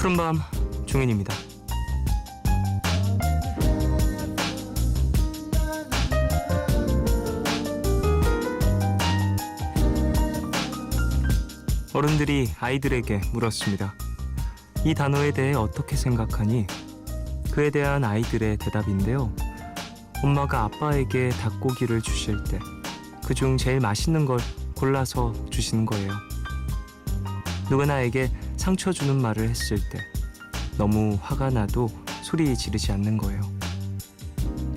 푸른밤 중인입니다. 어른들이 아이들에게 물었습니다. 이 단어에 대해 어떻게 생각하니? 그에 대한 아이들의 대답인데요. 엄마가 아빠에게 닭고기를 주실 때 그중 제일 맛있는 걸 골라서 주시는 거예요. 누가 나에게 상처 주는 말을 했을 때 너무 화가 나도 소리 지르지 않는 거예요.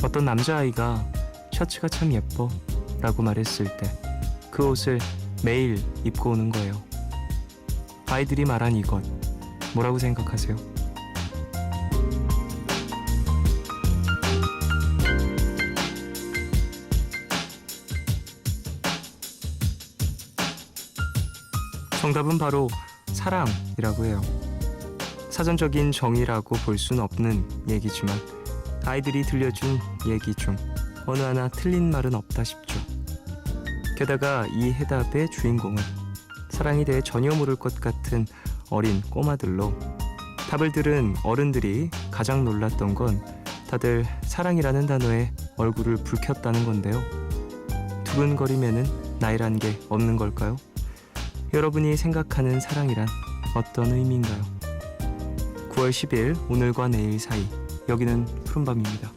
어떤 남자아이가 셔츠가 참 예뻐 라고 말했을 때 그 옷을 매일 입고 오는 거예요. 아이들이 말한 이것 뭐라고 생각하세요? 정답은 바로 사랑이라고 해요. 사전적인 정의라고 볼 수는 없는 얘기지만 아이들이 들려준 얘기 중 어느 하나 틀린 말은 없다 싶죠. 게다가 이 해답의 주인공은 사랑에 대해 전혀 모를 것 같은 어린 꼬마들로 답을 들은 어른들이 가장 놀랐던 건 다들 사랑이라는 단어에 얼굴을 붉혔다는 건데요. 두근거리면은 나이란 게 없는 걸까요? 여러분이 생각하는 사랑이란 어떤 의미인가요? 9월 10일 오늘과 내일 사이 여기는 푸른밤입니다.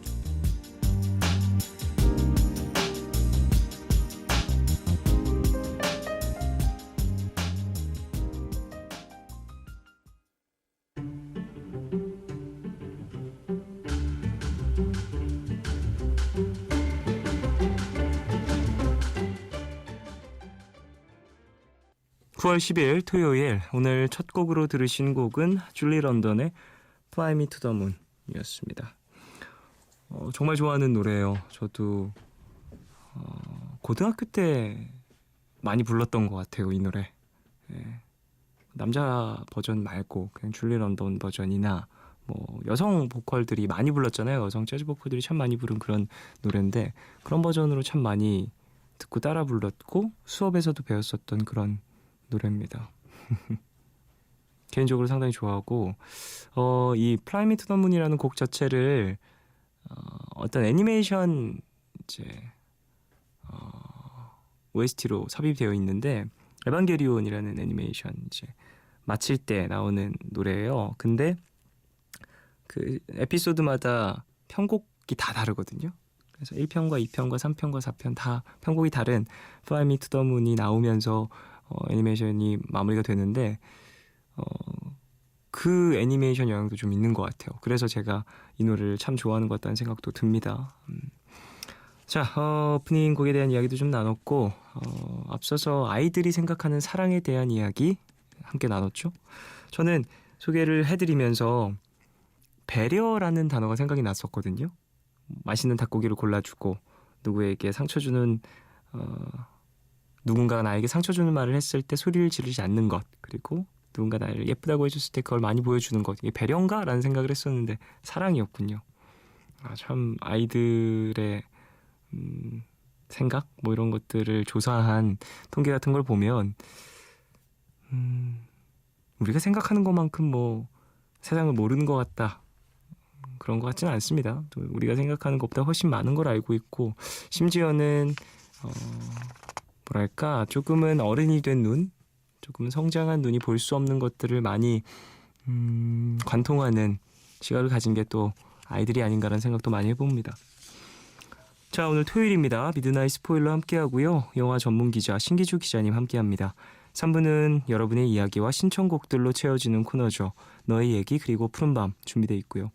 (9월 10일) 토요일 오늘 첫 곡으로 들으신 곡은 줄리 런던의 Fly Me to the Moon 이었습니다. 정말 좋아하는 노래예요. 저도 고등학교 때 많이 불렀던 것 같아요. 이 노래. 예. 남자 버전 말고 그냥 줄리 런던 버전이나 뭐 여성 보컬들이 많이 불렀잖아요. 여성 재즈 보컬들이 참 많이 부른 그런 노래인데 그런 버전으로 참 많이 듣고 따라 불렀고 수업에서도 배웠었던 그런 노래입니다. 개인적으로 상당히 좋아하고 이 Fly Me to the Moon이라는 곡 자체를 어떤 애니메이션 이제 OST로 삽입되어 있는데 에반게리온이라는 애니메이션 이제 마칠 때 나오는 노래예요. 근데 그 에피소드마다 편곡이 다 다르거든요. 그래서 1편과 2편과 3편과 4편 다 편곡이 다른 Fly Me to the Moon이 나오면서 애니메이션이 마무리가 되는데 그 애니메이션 영향도 좀 있는 것 같아요. 그래서 제가 이 노래를 참 좋아하는 것 같다는 생각도 듭니다. 자, 오프닝 곡에 대한 이야기도 좀 나눴고 앞서서 아이들이 생각하는 사랑에 대한 이야기 함께 나눴죠. 저는 소개를 해드리면서 배려라는 단어가 생각이 났었거든요. 맛있는 닭고기를 골라주고 누구에게 상처 주는 누군가가 나에게 상처 주는 말을 했을 때 소리를 지르지 않는 것, 그리고 누군가 나를 예쁘다고 해줬을 때 그걸 많이 보여주는 것, 이게 배려인가? 라는 생각을 했었는데 사랑이었군요. 참 아이들의 생각? 뭐 이런 것들을 조사한 통계 같은 걸 보면 우리가 생각하는 것만큼 뭐 세상을 모르는 것 같다, 그런 것 같지는 않습니다. 우리가 생각하는 것보다 훨씬 많은 걸 알고 있고 심지어는 뭐랄까 조금은 어른이 된 눈, 조금은 성장한 눈이 볼 수 없는 것들을 많이 관통하는 시각을 가진 게 또 아이들이 아닌가라는 생각도 많이 해봅니다. 자, 오늘 토요일입니다. 미드나잇 스포일러 함께하고요. 영화 전문기자 신기주 기자님 함께합니다. 3부는 여러분의 이야기와 신청곡들로 채워지는 코너죠. 너의 얘기 그리고 푸른밤 준비되어 있고요.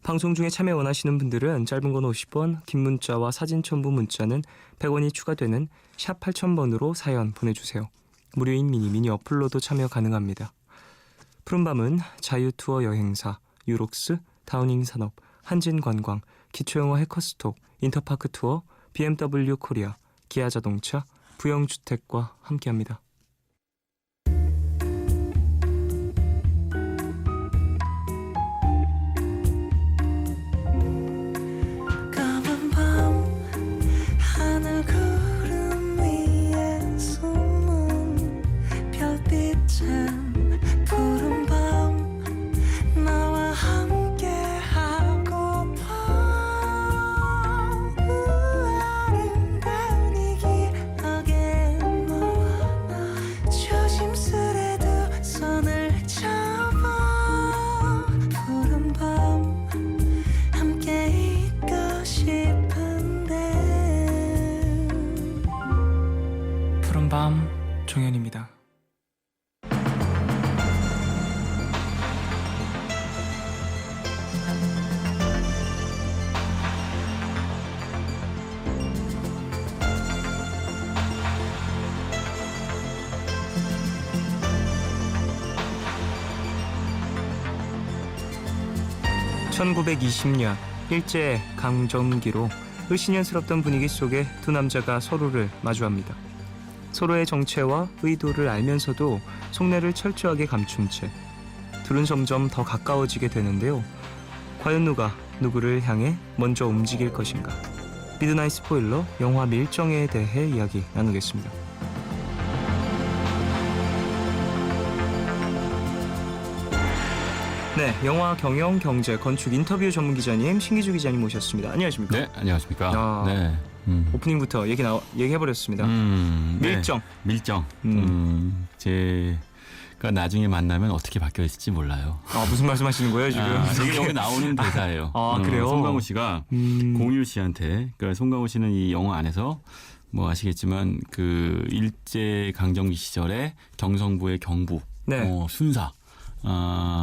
방송 중에 참여 원하시는 분들은 짧은 건 50원, 긴 문자와 사진 첨부 문자는 100원이 추가되는 샵 8000번으로 사연 보내주세요. 무료인 미니 어플로도 참여 가능합니다. 푸른밤은 자유투어 여행사, 유록스, 다우닝 산업, 한진관광, 기초영어 해커스톡, 인터파크 투어, BMW 코리아, 기아자동차, 부영주택과 함께합니다. 푸른 밤 밤 종현입니다. (1920년) 일제 강점기로 을씨년스럽던 분위기 속에 두 남자가 서로를 마주합니다. 서로의 정체와 의도를 알면서도 속내를 철저하게 감춘 채 둘은 점점 더 가까워지게 되는데요. 과연 누가 누구를 향해 먼저 움직일 것인가? 미드나잇 스포일러 영화 밀정에 대해 이야기 나누겠습니다. 네, 영화 경영, 경제, 건축 인터뷰 전문 기자님 신기주 기자님 모셨습니다. 안녕하십니까? 네, 안녕하십니까? 네. 오프닝부터 얘기해버렸습니다. 밀정. 네, 밀정. 제가 나중에 만나면 어떻게 바뀌어 있을지 몰라요. 무슨 말씀하시는 거예요 지금? 이게 여기 나오는 대사예요. 그래요? 송강호 씨가 공유 씨한테, 그러니까 송강호 씨는 이 영화 안에서 뭐 아시겠지만 그 일제 강점기 시절에 경성부의 경부, 네. 순사,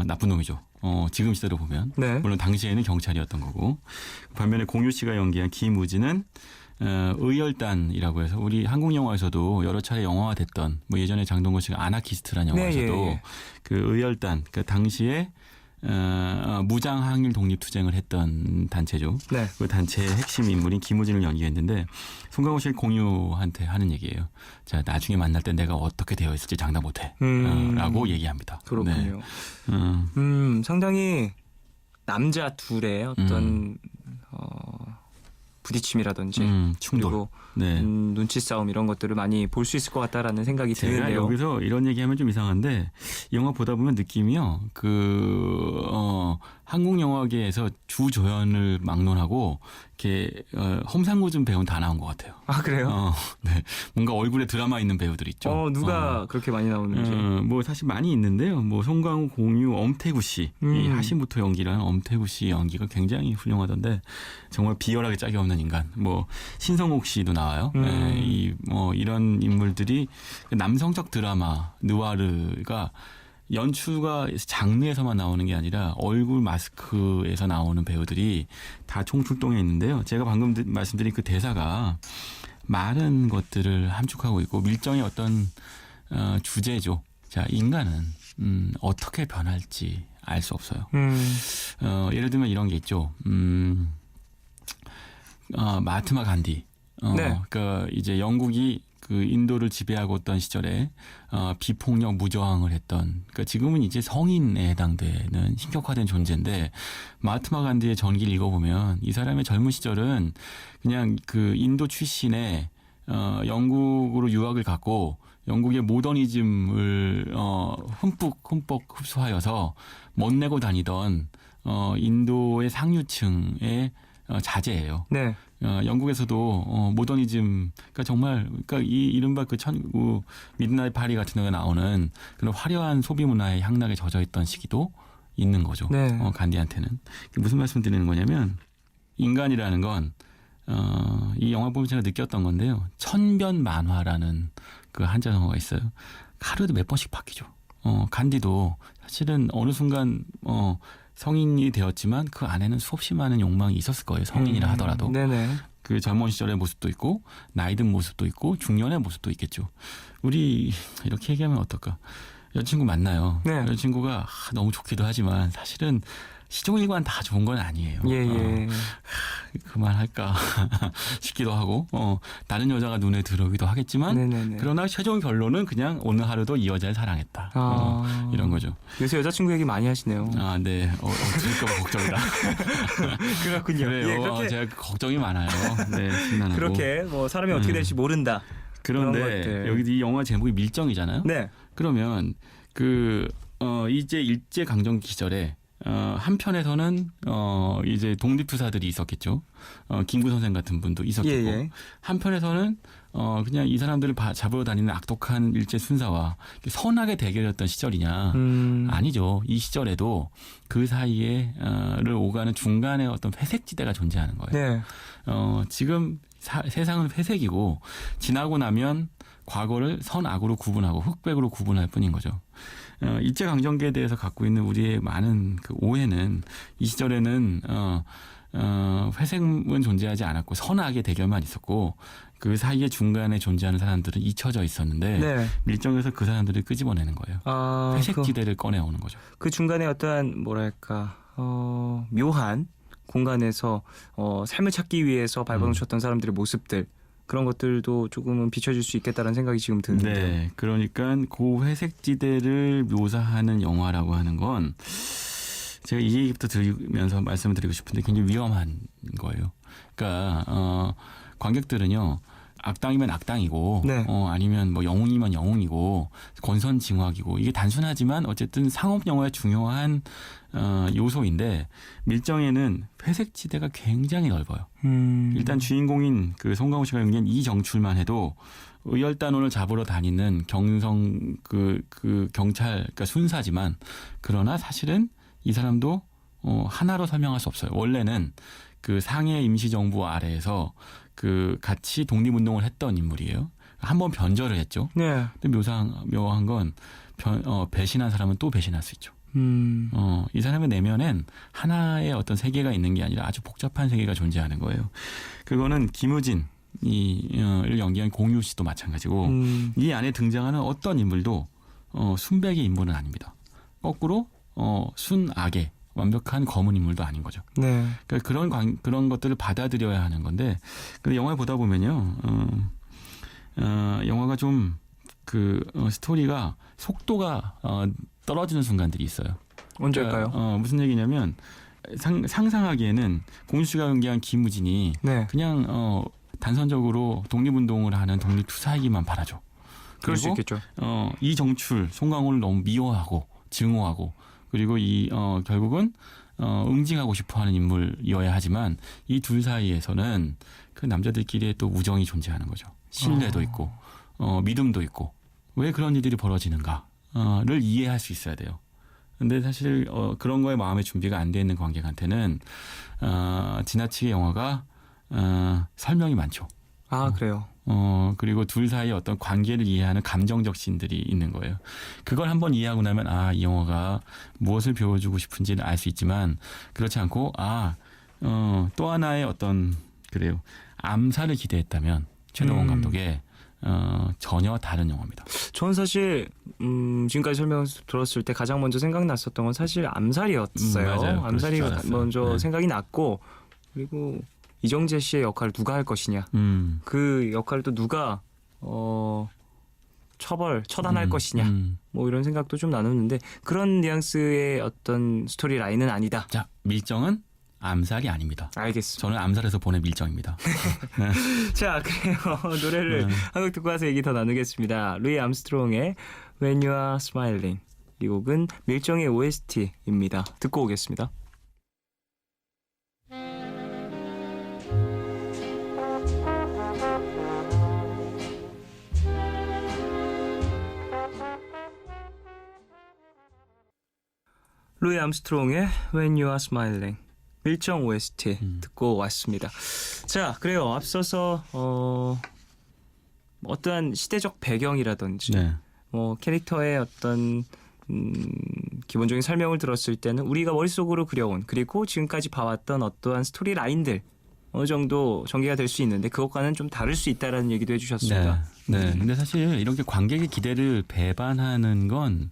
나쁜 놈이죠. 지금 시대로 보면 네. 물론 당시에는 경찰이었던 거고, 반면에 공유 씨가 연기한 김우진은 의열단이라고 해서 우리 한국 영화에서도 여러 차례 영화화됐던, 뭐 예전에 장동건 씨가 아나키스트라는 영화에서도 네, 예. 그 의열단, 그 당시에 무장 항일 독립 투쟁을 했던 단체죠. 네. 그 단체의 핵심 인물인 김우진을 연기했는데, 송강호 씨가 공유한테 하는 얘기예요. 자, 나중에 만날 때 내가 어떻게 되어 있을지 장담 못해. 라고 얘기합니다. 그렇군요. 네. 상당히 남자 둘의 어떤 부딪힘이라든지 충돌. 그리고 네. 눈치 싸움 이런 것들을 많이 볼 수 있을 것 같다라는 생각이 제가 드는데요. 여기서 이런 얘기하면 좀 이상한데, 이 영화 보다 보면 느낌이요. 한국 영화계에서 주조연을 막론하고 이렇게 험상궂은 배우는 다 나온 것 같아요. 아, 그래요? 네. 뭔가 얼굴에 드라마 있는 배우들 있죠. 누가 그렇게 많이 나오는지. 뭐 사실 많이 있는데요. 뭐 송강호, 공유, 엄태구 씨, 이 하시모토 연기라는 엄태구 씨 연기가 굉장히 훌륭하던데, 정말 비열하게 짝이 없는 인간. 뭐 신성옥 씨도 나와요. 네, 이런 인물들이 남성적 드라마 느와르가 연출가 장르에서만 나오는 게 아니라 얼굴 마스크에서 나오는 배우들이 다 총출동해 있는데요. 제가 방금 말씀드린 그 대사가 많은 것들을 함축하고 있고, 밀정의 어떤 주제죠. 자, 인간은 어떻게 변할지 알 수 없어요. 예를 들면 이런 게 있죠. 마하트마 간디. 네. 그러니까 이제 영국이 그 인도를 지배하고 있던 시절에 비폭력 무저항을 했던, 그러니까 지금은 이제 성인에 해당되는 신격화된 존재인데, 마하트마 간디의 전기를 읽어보면 이 사람의 젊은 시절은 그냥 그 인도 출신의 영국으로 유학을 갔고 영국의 모더니즘을 흠뻑 흡수하여서 멋내고 다니던 인도의 상류층의 자제예요. 네. 영국에서도 모더니즘, 그러니까 정말, 그러니까 이 이른바 그 미드나잇 파리 같은 경우에 나오는 그런 화려한 소비 문화의 향락에 젖어 있던 시기도 있는 거죠. 네. 간디한테는. 무슨 말씀 드리는 거냐면, 인간이라는 건 이 영화 보면 제가 느꼈던 건데요. 천변만화라는 그 한자 성어가 있어요. 하루에도 몇 번씩 바뀌죠. 간디도 사실은 어느 순간 성인이 되었지만 그 안에는 수없이 많은 욕망이 있었을 거예요. 성인이라 하더라도. 네네. 그 젊은 시절의 모습도 있고 나이 든 모습도 있고 중년의 모습도 있겠죠. 우리 이렇게 얘기하면 어떨까? 여자친구 만나요. 네. 여자친구가 너무 좋기도 하지만 사실은 시종일관 다 좋은 건 아니에요. 예. 그만할까 싶기도 하고, 다른 여자가 눈에 들어오기도 하겠지만, 네네네. 그러나 최종 결론은 그냥 오늘 하루도 이 여자를 사랑했다. 이런 거죠. 요새 여자친구 얘기 많이 하시네요. 네. 들을까봐 걱정이다. 그렇군요. 그래요. 예, 그렇게, 제가 걱정이 많아요. 네, 심란하고. 그렇게 뭐 사람이 어떻게 될지 모른다. 그런데 여기 이 영화 제목이 밀정이잖아요. 네. 그러면 이제 일제 강점기 시절에 한편에서는 이제 독립투사들이 있었겠죠. 김구 선생 같은 분도 있었겠고, 예. 한편에서는 그냥 이 사람들을 잡으러 다니는 악독한 일제 순사와 선하게 대결했던 시절이냐? 아니죠. 이 시절에도 그 사이에를 오가는 중간에 어떤 회색지대가 존재하는 거예요. 네. 지금 세상은 회색이고, 지나고 나면 과거를 선악으로 구분하고 흑백으로 구분할 뿐인 거죠. 일제강점기에 대해서 갖고 있는 우리의 많은 그 오해는 이 시절에는 회색은 존재하지 않았고 선악의 대결만 있었고 그 사이에 중간에 존재하는 사람들은 잊혀져 있었는데 네. 밀정에서 그 사람들을 끄집어내는 거예요. 회색지대를 꺼내오는 거죠. 그 중간에 어떠한 뭐랄까 묘한 공간에서 삶을 찾기 위해서 발버둥 쳤던 사람들의 모습들 그런 것들도 조금은 비춰줄 수 있겠다는 생각이 지금 드는데. 네, 그러니까 그 회색지대를 묘사하는 영화라고 하는 건 제가 이 얘기부터 들으면서 말씀을 드리고 싶은데 굉장히 위험한 거예요. 그러니까 관객들은요. 악당이면 악당이고 네. 아니면 뭐 영웅이면 영웅이고 권선징악이고 이게 단순하지만 어쨌든 상업 영화의 중요한 요소인데 밀정에는 회색지대가 굉장히 넓어요. 일단 주인공인 그 송강호 씨가 연기한 이정출만 해도 의열단원을 잡으러 다니는 경성 그 경찰 그러니까 순사지만 그러나 사실은 이 사람도 하나로 설명할 수 없어요. 원래는 그 상해 임시정부 아래에서 그 같이 독립운동을 했던 인물이에요. 한번 변절을 했죠. 네. 근데 묘한 건 배신한 사람은 또 배신할 수 있죠. 이 사람의 내면엔 하나의 어떤 세계가 있는 게 아니라 아주 복잡한 세계가 존재하는 거예요. 그거는 김우진을 연기한 공유 씨도 마찬가지고 이 안에 등장하는 어떤 인물도 순백의 인물은 아닙니다. 거꾸로 순악의 완벽한 검은 인물도 아닌 거죠. 네. 그러니까 그런 것들을 받아들여야 하는 건데, 근데 영화를 보다 보면요, 영화가 좀 스토리가 속도가 떨어지는 순간들이 있어요. 언제일까요? 그러니까, 무슨 얘기냐면 상상하기에는 공유 씨가 연기한 김우진이 네. 그냥 단선적으로 독립운동을 하는 독립투사이기만 바라죠. 그럴 수 그리고 있겠죠. 이정출, 송강호를 너무 미워하고 증오하고. 그리고 결국은 응징하고 싶어하는 인물이어야 하지만 이 둘 사이에서는 그 남자들끼리의 또 우정이 존재하는 거죠. 신뢰도 있고 믿음도 있고 왜 그런 일들이 벌어지는가를 이해할 수 있어야 돼요. 근데 사실 그런 거에 마음의 준비가 안 돼 있는 관객한테는 지나치게 영화가 설명이 많죠. 그래요. 그리고 둘 사이의 어떤 관계를 이해하는 감정적 씬들이 있는 거예요. 그걸 한번 이해하고 나면 이 영화가 무엇을 배워주고 싶은지는 알 수 있지만 그렇지 않고 또 하나의 어떤 그래요. 암살을 기대했다면 최동원 감독의 전혀 다른 영화입니다. 저는 사실 지금까지 설명 들었을 때 가장 먼저 생각났었던 건 사실 암살이었어요. 맞아요. 암살이 먼저 네. 생각이 났고 그리고 이정재 씨의 역할을 누가 할 것이냐. 그 역할을 또 누가 처단할 것이냐. 뭐 이런 생각도 좀 나눴는데 그런 뉘앙스의 어떤 스토리 라인은 아니다. 자, 밀정은 암살이 아닙니다. 알겠습니다. 저는 암살에서 보낸 밀정입니다. 자, 그래요. 노래를 한 곡 듣고 와서 얘기 더 나누겠습니다. 루이 암스트롱의 When You Are Smiling. 이 곡은 밀정의 OST입니다. 듣고 오겠습니다. 루이 암스트롱의 When You Are Smiling 밀정 OST 듣고 왔습니다. 자, 그래요. 앞서서 어떠한 시대적 배경이라든지 네. 뭐 캐릭터의 어떤 기본적인 설명을 들었을 때는 우리가 머릿속으로 그려온 그리고 지금까지 봐왔던 어떠한 스토리 라인들 어느 정도 전개가 될 수 있는데 그것과는 좀 다를 수 있다라는 얘기도 해주셨습니다. 네. 근데 사실 이렇게 관객의 기대를 배반하는 건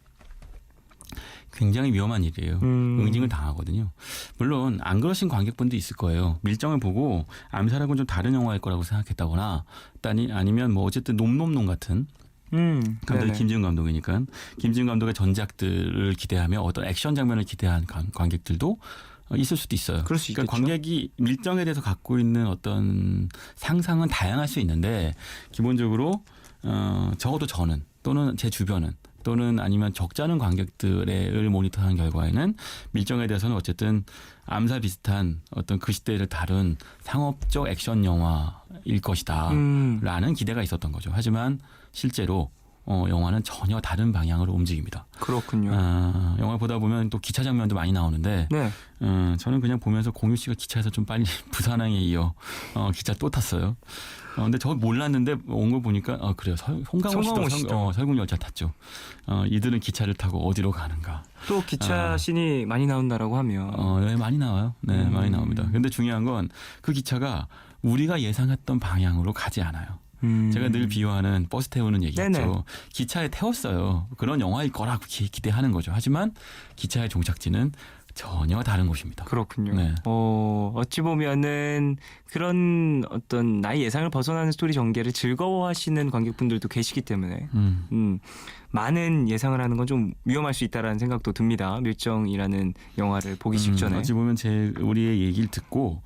굉장히 위험한 일이에요. 응징을 당하거든요. 물론 안 그러신 관객분도 있을 거예요. 밀정을 보고 암살하고는 좀 다른 영화일 거라고 생각했다거나 아니면 뭐 어쨌든 놈놈놈 같은 감독이 김지훈 감독이니까 김지훈 감독의 전작들을 기대하며 어떤 액션 장면을 기대한 관객들도 있을 수도 있어요. 그럴 수 있겠죠. 그러니까 관객이 밀정에 대해서 갖고 있는 어떤 상상은 다양할 수 있는데 기본적으로 적어도 저는 또는 제 주변은 또는 아니면 적잖은 관객들을 모니터한 결과에는 밀정에 대해서는 어쨌든 암살 비슷한 어떤 그 시대를 다룬 상업적 액션 영화일 것이다 라는 기대가 있었던 거죠. 하지만 실제로 영화는 전혀 다른 방향으로 움직입니다. 그렇군요. 영화 보다 보면 또 기차 장면도 많이 나오는데 네. 저는 그냥 보면서 공유 씨가 기차에서 좀 빨리 부산항에 이어 기차 또 탔어요. 근데 저 몰랐는데 온 거 보니까 그래요. 송강호 씨도 설국열차 탔죠. 이들은 기차를 타고 어디로 가는가. 또 기차 씬이 많이 나온다라고 하면. 네, 많이 나와요. 네, 많이 나옵니다. 근데 중요한 건 그 기차가 우리가 예상했던 방향으로 가지 않아요. 제가 늘 비유하는 버스 태우는 얘기였죠. 네네. 기차에 태웠어요. 그런 영화일 거라고 기대하는 거죠. 하지만 기차의 종착지는 전혀 다른 곳입니다. 그렇군요. 네. 어찌 보면은 그런 어떤 나의 예상을 벗어나는 스토리 전개를 즐거워하시는 관객분들도 계시기 때문에 많은 예상을 하는 건 좀 위험할 수 있다라는 생각도 듭니다. 밀정이라는 영화를 보기 직전에. 어찌 보면 우리의 얘기를 듣고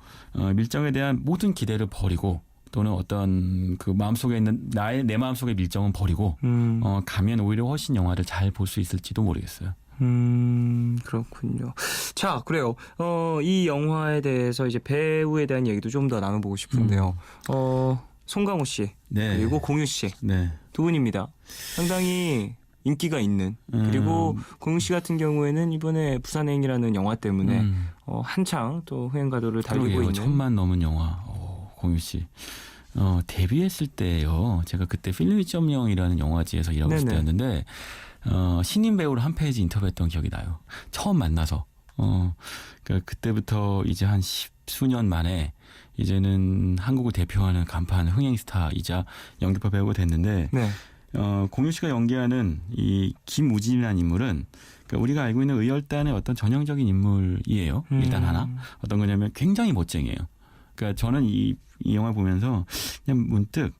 밀정에 대한 모든 기대를 버리고 또는 어떤 그 마음속에 있는 내 마음속의 밀정은 버리고 가면 오히려 훨씬 영화를 잘 볼 수 있을지도 모르겠어요. 그렇군요. 자, 그래요. 이 영화에 대해서 이제 배우에 대한 얘기도 좀 더 나눠보고 싶은데요. 송강호 씨, 네. 그리고 공유 씨. 네. 두 분입니다. 상당히 인기가 있는. 그리고 공유 씨 같은 경우에는 이번에 부산행이라는 영화 때문에 한창 또 후행가도를 달리고 있는. 1,000만 넘은 영화. 공유 씨. 데뷔했을 때요. 제가 그때 필름 2.0이라는 영화지에서 일하고 있을 때였는데 신인 배우를 한 페이지 인터뷰했던 기억이 나요. 처음 만나서. 그러니까 그때부터 이제 한 10수년 만에 이제는 한국을 대표하는 간판 흥행 스타이자 연기파 배우가 됐는데 네. 공유 씨가 연기하는 이 김우진이라는 인물은 그러니까 우리가 알고 있는 의열단의 어떤 전형적인 인물이에요. 일단 하나. 어떤 거냐면 굉장히 멋쟁이에요. 그러니까 저는 이 영화 보면서 그냥 문득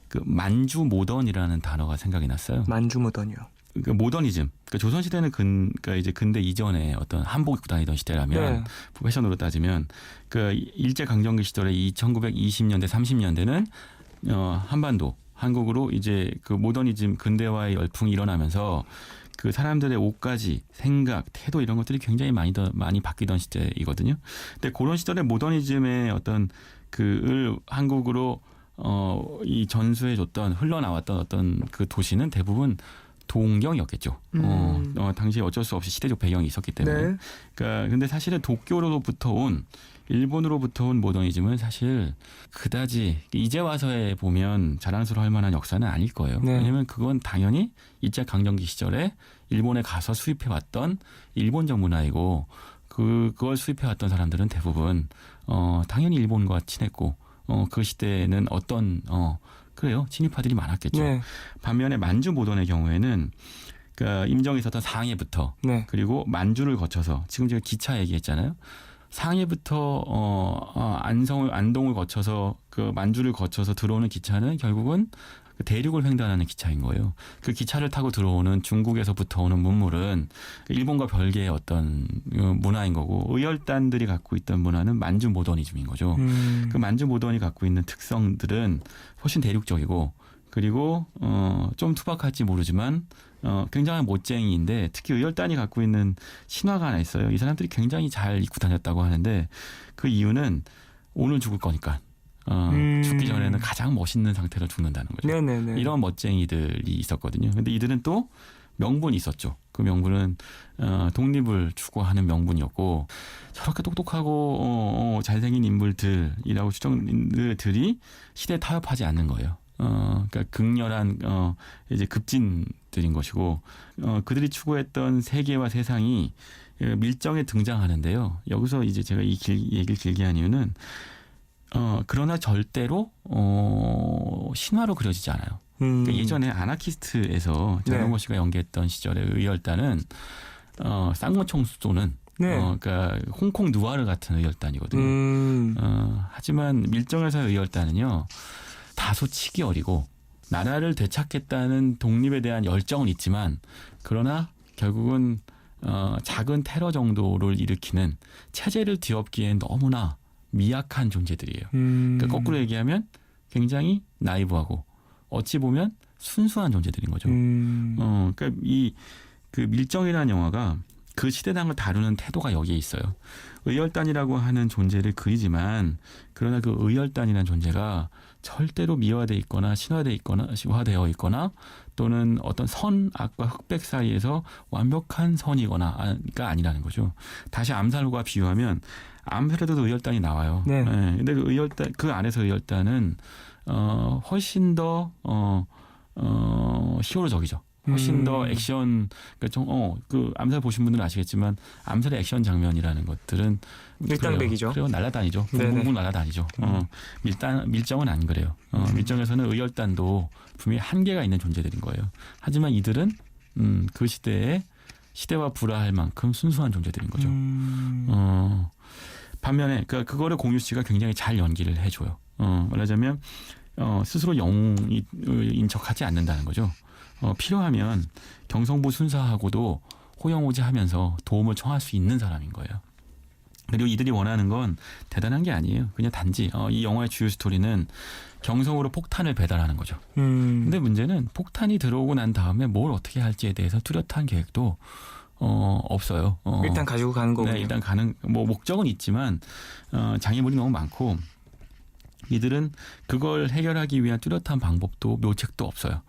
그 만주 모던이라는 단어가 생각이 났어요. 만주 모던이요. 그러니까 모더니즘. 그러니까 조선 시대는 그러니까 이제 근대 이전에 어떤 한복 입고 다니던 시대라면 패션으로 따지면 그 일제 강점기 시절에 1920년대 30년대는 한반도 한국으로 이제 그 모더니즘 근대화의 열풍이 일어나면서 그 사람들의 옷가지, 생각, 태도 이런 것들이 굉장히 많이 바뀌던 시대이거든요. 근데 그런 시절에 모더니즘의 어떤 그을 한국으로 이 전수해줬던 흘러나왔던 어떤 그 도시는 대부분 동경이었겠죠. 당시에 어쩔 수 없이 시대적 배경이 있었기 때문에. 네. 그러니까 근데 사실은 도쿄로부터 온 일본으로부터 온 모더니즘은 사실 그다지 이제 와서에 보면 자랑스러워할 만한 역사는 아닐 거예요. 네. 왜냐하면 그건 당연히 일제 강점기 시절에 일본에 가서 수입해 왔던 일본적 문화이고 그걸 수입해 왔던 사람들은 대부분 당연히 일본과 친했고 그 시대에는 어떤 그래요. 친일파들이 많았겠죠. 네. 반면에 만주 모던의 경우에는 그러니까 임정에 있었던 상해부터 그리고 만주를 거쳐서 지금 제가 기차 얘기했잖아요. 상해부터 안동을 거쳐서 그 만주를 거쳐서 들어오는 기차는 결국은 그 대륙을 횡단하는 기차인 거예요. 그 기차를 타고 들어오는 중국에서부터 오는 문물은 일본과 별개의 어떤 문화인 거고 의열단들이 갖고 있던 문화는 만주 모더니즘인 거죠. 그 만주 모던이 갖고 있는 특성들은 훨씬 대륙적이고 그리고 좀 투박할지 모르지만 굉장한 멋쟁이인데 특히 의열단이 갖고 있는 신화가 하나 있어요. 이 사람들이 굉장히 잘 입고 다녔다고 하는데 그 이유는 오늘 죽을 거니까. 죽기 전에는 가장 멋있는 상태로 죽는다는 거죠. 네네네. 이런 멋쟁이들이 있었거든요. 근데 이들은 또 명분이 있었죠. 그 명분은 독립을 추구하는 명분이었고 저렇게 똑똑하고 잘생긴 인물들이라고 추정들이 시대에 타협하지 않는 거예요. 그러니까 극렬한 이제 급진들인 것이고 그들이 추구했던 세계와 세상이 밀정에 등장하는데요. 여기서 이제 제가 이 얘기를 길게 한 이유는 그러나 절대로 신화로 그려지지 않아요. 그러니까 예전에 아나키스트에서 장동건 씨가 연기했던 시절의 의열단은 쌍무총 쏘는 그러니까 홍콩 누아르 같은 의열단이거든요. 하지만 밀정에서의 의열단은요. 다소 치기 어리고 나라를 되찾겠다는 독립에 대한 열정은 있지만 그러나 결국은 작은 테러 정도를 일으키는 체제를 뒤엎기엔 너무나 미약한 존재들이에요. 그러니까 거꾸로 얘기하면 굉장히 나이브하고 어찌 보면 순수한 존재들인 거죠. 그러니까 그 밀정이라는 영화가 그 시대당을 다루는 태도가 여기에 있어요. 의열단이라고 하는 존재를 그리지만 그러나 그 의열단이라는 존재가 절대로 미화되어 있거나 신화되어 있거나 또는 어떤 선악과 흑백 사이에서 완벽한 선이거나가 아니라는 거죠. 다시 암살과 비유하면 암살에도 의열단이 나와요. 네. 근데 그 의열단 그 안에서 의열단은 훨씬 더 히어로적이죠. 훨씬 더 액션, 그러니까 그 암살 보신 분들은 아시겠지만 암살의 액션 장면이라는 것들은 밀당백이죠. 그래요, 날아다니죠. 네네. 붕붕붕 날아다니죠. 밀정은 안 그래요. 밀정에서는 의열단도 분명히 한계가 있는 존재들인 거예요. 하지만 이들은 그 시대와 불화할 만큼 순수한 존재들인 거죠. 반면에 그거를 공유 씨가 굉장히 잘 연기를 해줘요. 말하자면 스스로 영웅인 척하지 않는다는 거죠. 필요하면 경성부 순사하고도 호영호재하면서 도움을 청할 수 있는 사람인 거예요. 그리고 이들이 원하는 건 대단한 게 아니에요. 그냥 단지 이 영화의 주요 스토리는 경성으로 폭탄을 배달하는 거죠. 근데 문제는 폭탄이 들어오고 난 다음에 뭘 어떻게 할지에 대해서 뚜렷한 계획도 없어요. 일단 가지고 가는 거군요. 네, 일단 가는 목적은 있지만 장애물이 너무 많고 이들은 그걸 해결하기 위한 뚜렷한 방법도 묘책도 없어요.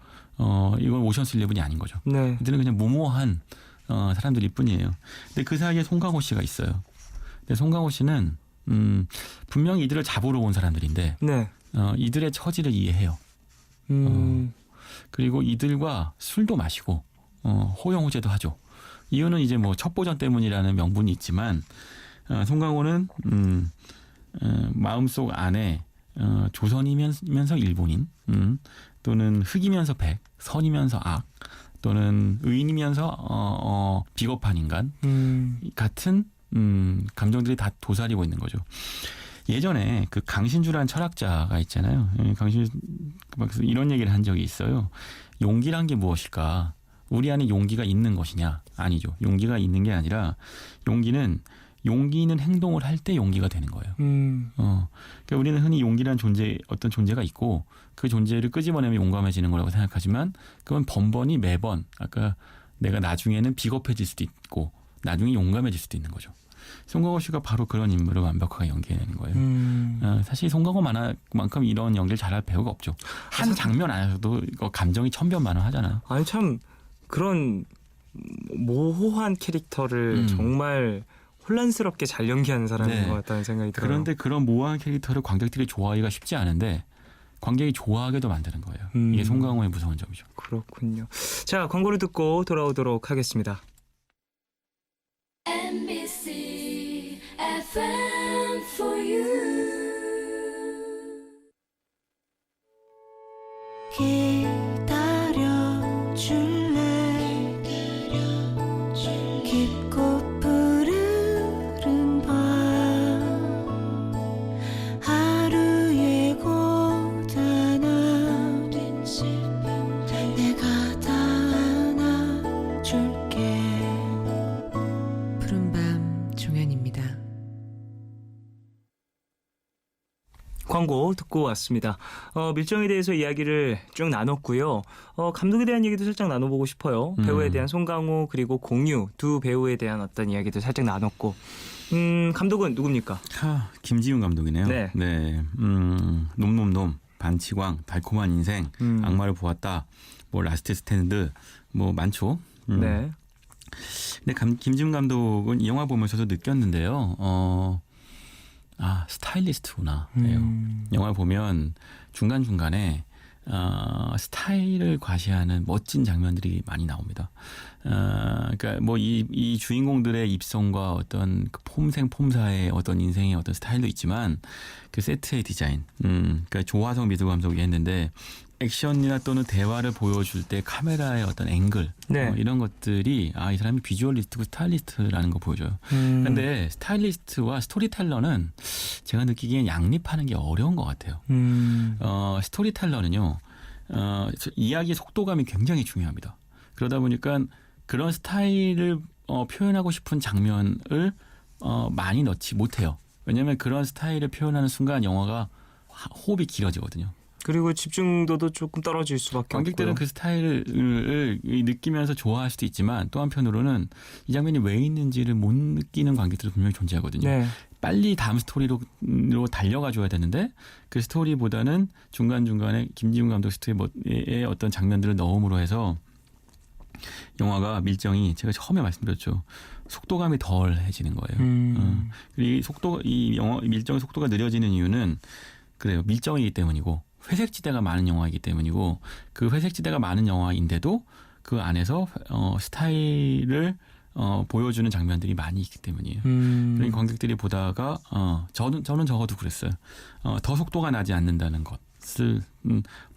이건 오션스 11이 아닌 거죠. 네. 이들은 그냥 무모한 사람들일 뿐이에요. 근데 그 사이에 송강호 씨가 있어요. 근데 송강호 씨는 분명히 이들을 잡으러 온 사람들인데 네. 이들의 처지를 이해해요. 그리고 이들과 술도 마시고 호영호제도 하죠. 이유는 이제 뭐 첩보전 때문이라는 명분이 있지만 송강호는 마음속 안에 조선이면서 일본인 또는 흑이면서 백, 선이면서 악 또는 의인이면서 비겁한 인간 같은 감정들이 다 도사리고 있는 거죠. 예전에 그 강신주라는 철학자가 있잖아요. 강신주 이런 얘기를 한 적이 있어요. 용기란 게 무엇일까? 우리 안에 용기가 있는 것이냐? 아니죠. 용기가 있는 게 아니라 용기 있는 행동을 할 때 용기가 되는 거예요. 그러니까 우리는 흔히 용기라는 어떤 존재가 있고 그 존재를 끄집어내면 용감해지는 거라고 생각하지만 그건 번번이 매번 아까 내가 나중에는 비겁해질 수도 있고 나중에 용감해질 수도 있는 거죠. 송강호 씨가 바로 그런 인물을 완벽하게 연기해내는 거예요. 사실 송강호만큼 이런 연기를 잘할 배우가 없죠. 한 장면 안에서도 감정이 천변만화하잖아요. 아니 참 그런 모호한 캐릭터를 정말 혼란스럽게 잘 연기하는 사람인 것 같다는 생각이 들어요. 그런데 그런 모호한 캐릭터를 관객들이 좋아하기가 쉽지 않은데 관객이 좋아하게도 만드는 거예요. 이게 송강호의 무서운 점이죠. 그렇군요. 자, 광고를 듣고 돌아오도록 하겠습니다. MBC FM for you. 기다려줄래 깊고 푸른 밤 하루의 고단함 내가 다 안아줄게. 푸른밤 종현입니다. 광고 듣고 왔습니다. 밀정에 대해서 이야기를 쭉 나눴고요. 감독에 대한 얘기도 살짝 나눠보고 싶어요. 배우에 대한 송강호 그리고 공유 두 배우에 대한 어떤 이야기도 살짝 나눴고 감독은 누굽니까? 김지훈 감독이네요. 네. 놈놈놈, 반치광, 달콤한 인생, 악마를 보았다, 뭐 라스트 스탠드, 뭐 많죠. 네. 근데 김지훈 감독은 이 영화 보면서도 느꼈는데요. 스타일리스트구나. 영화 보면 중간중간에 스타일을 과시하는 멋진 장면들이 많이 나옵니다. 그러니까 뭐 이 주인공들의 입성과 어떤 그 폼사의 어떤 인생의 어떤 스타일도 있지만 그 세트의 디자인, 그러니까 조화성 미술 감독이 했는데 액션이나 또는 대화를 보여줄 때 카메라의 어떤 앵글 네. 이런 것들이 이 사람이 비주얼리스트고 스타일리스트라는 거 보여줘요. 그런데 스타일리스트와 스토리텔러는 제가 느끼기엔 양립하는 게 어려운 것 같아요. 스토리텔러는요. 이야기의 속도감이 굉장히 중요합니다. 그러다 보니까 그런 스타일을 표현하고 싶은 장면을 많이 넣지 못해요. 왜냐하면 그런 스타일을 표현하는 순간 영화가 호흡이 길어지거든요. 그리고 집중도도 조금 떨어질 수밖에 관객들은 없고요. 그 스타일을 느끼면서 좋아할 수도 있지만 또 한편으로는 이 장면이 왜 있는지를 못 느끼는 관객들도 분명히 존재하거든요. 네. 빨리 다음 스토리로 달려가 줘야 되는데 그 스토리보다는 중간중간에 김지훈 감독 스토리의 어떤 장면들을 넣음으로 해서 영화가 밀정이 제가 처음에 말씀드렸죠. 속도감이 덜해지는 거예요. 그리고 이 영화 밀정의 속도가 느려지는 이유는 그래요. 밀정이기 때문이고 회색지대가 많은 영화이기 때문이고 그 회색지대가 많은 영화인데도 그 안에서 스타일을 보여주는 장면들이 많이 있기 때문이에요. 그러니까 관객들이 보다가 저는 적어도 그랬어요. 더 속도가 나지 않는다는 것을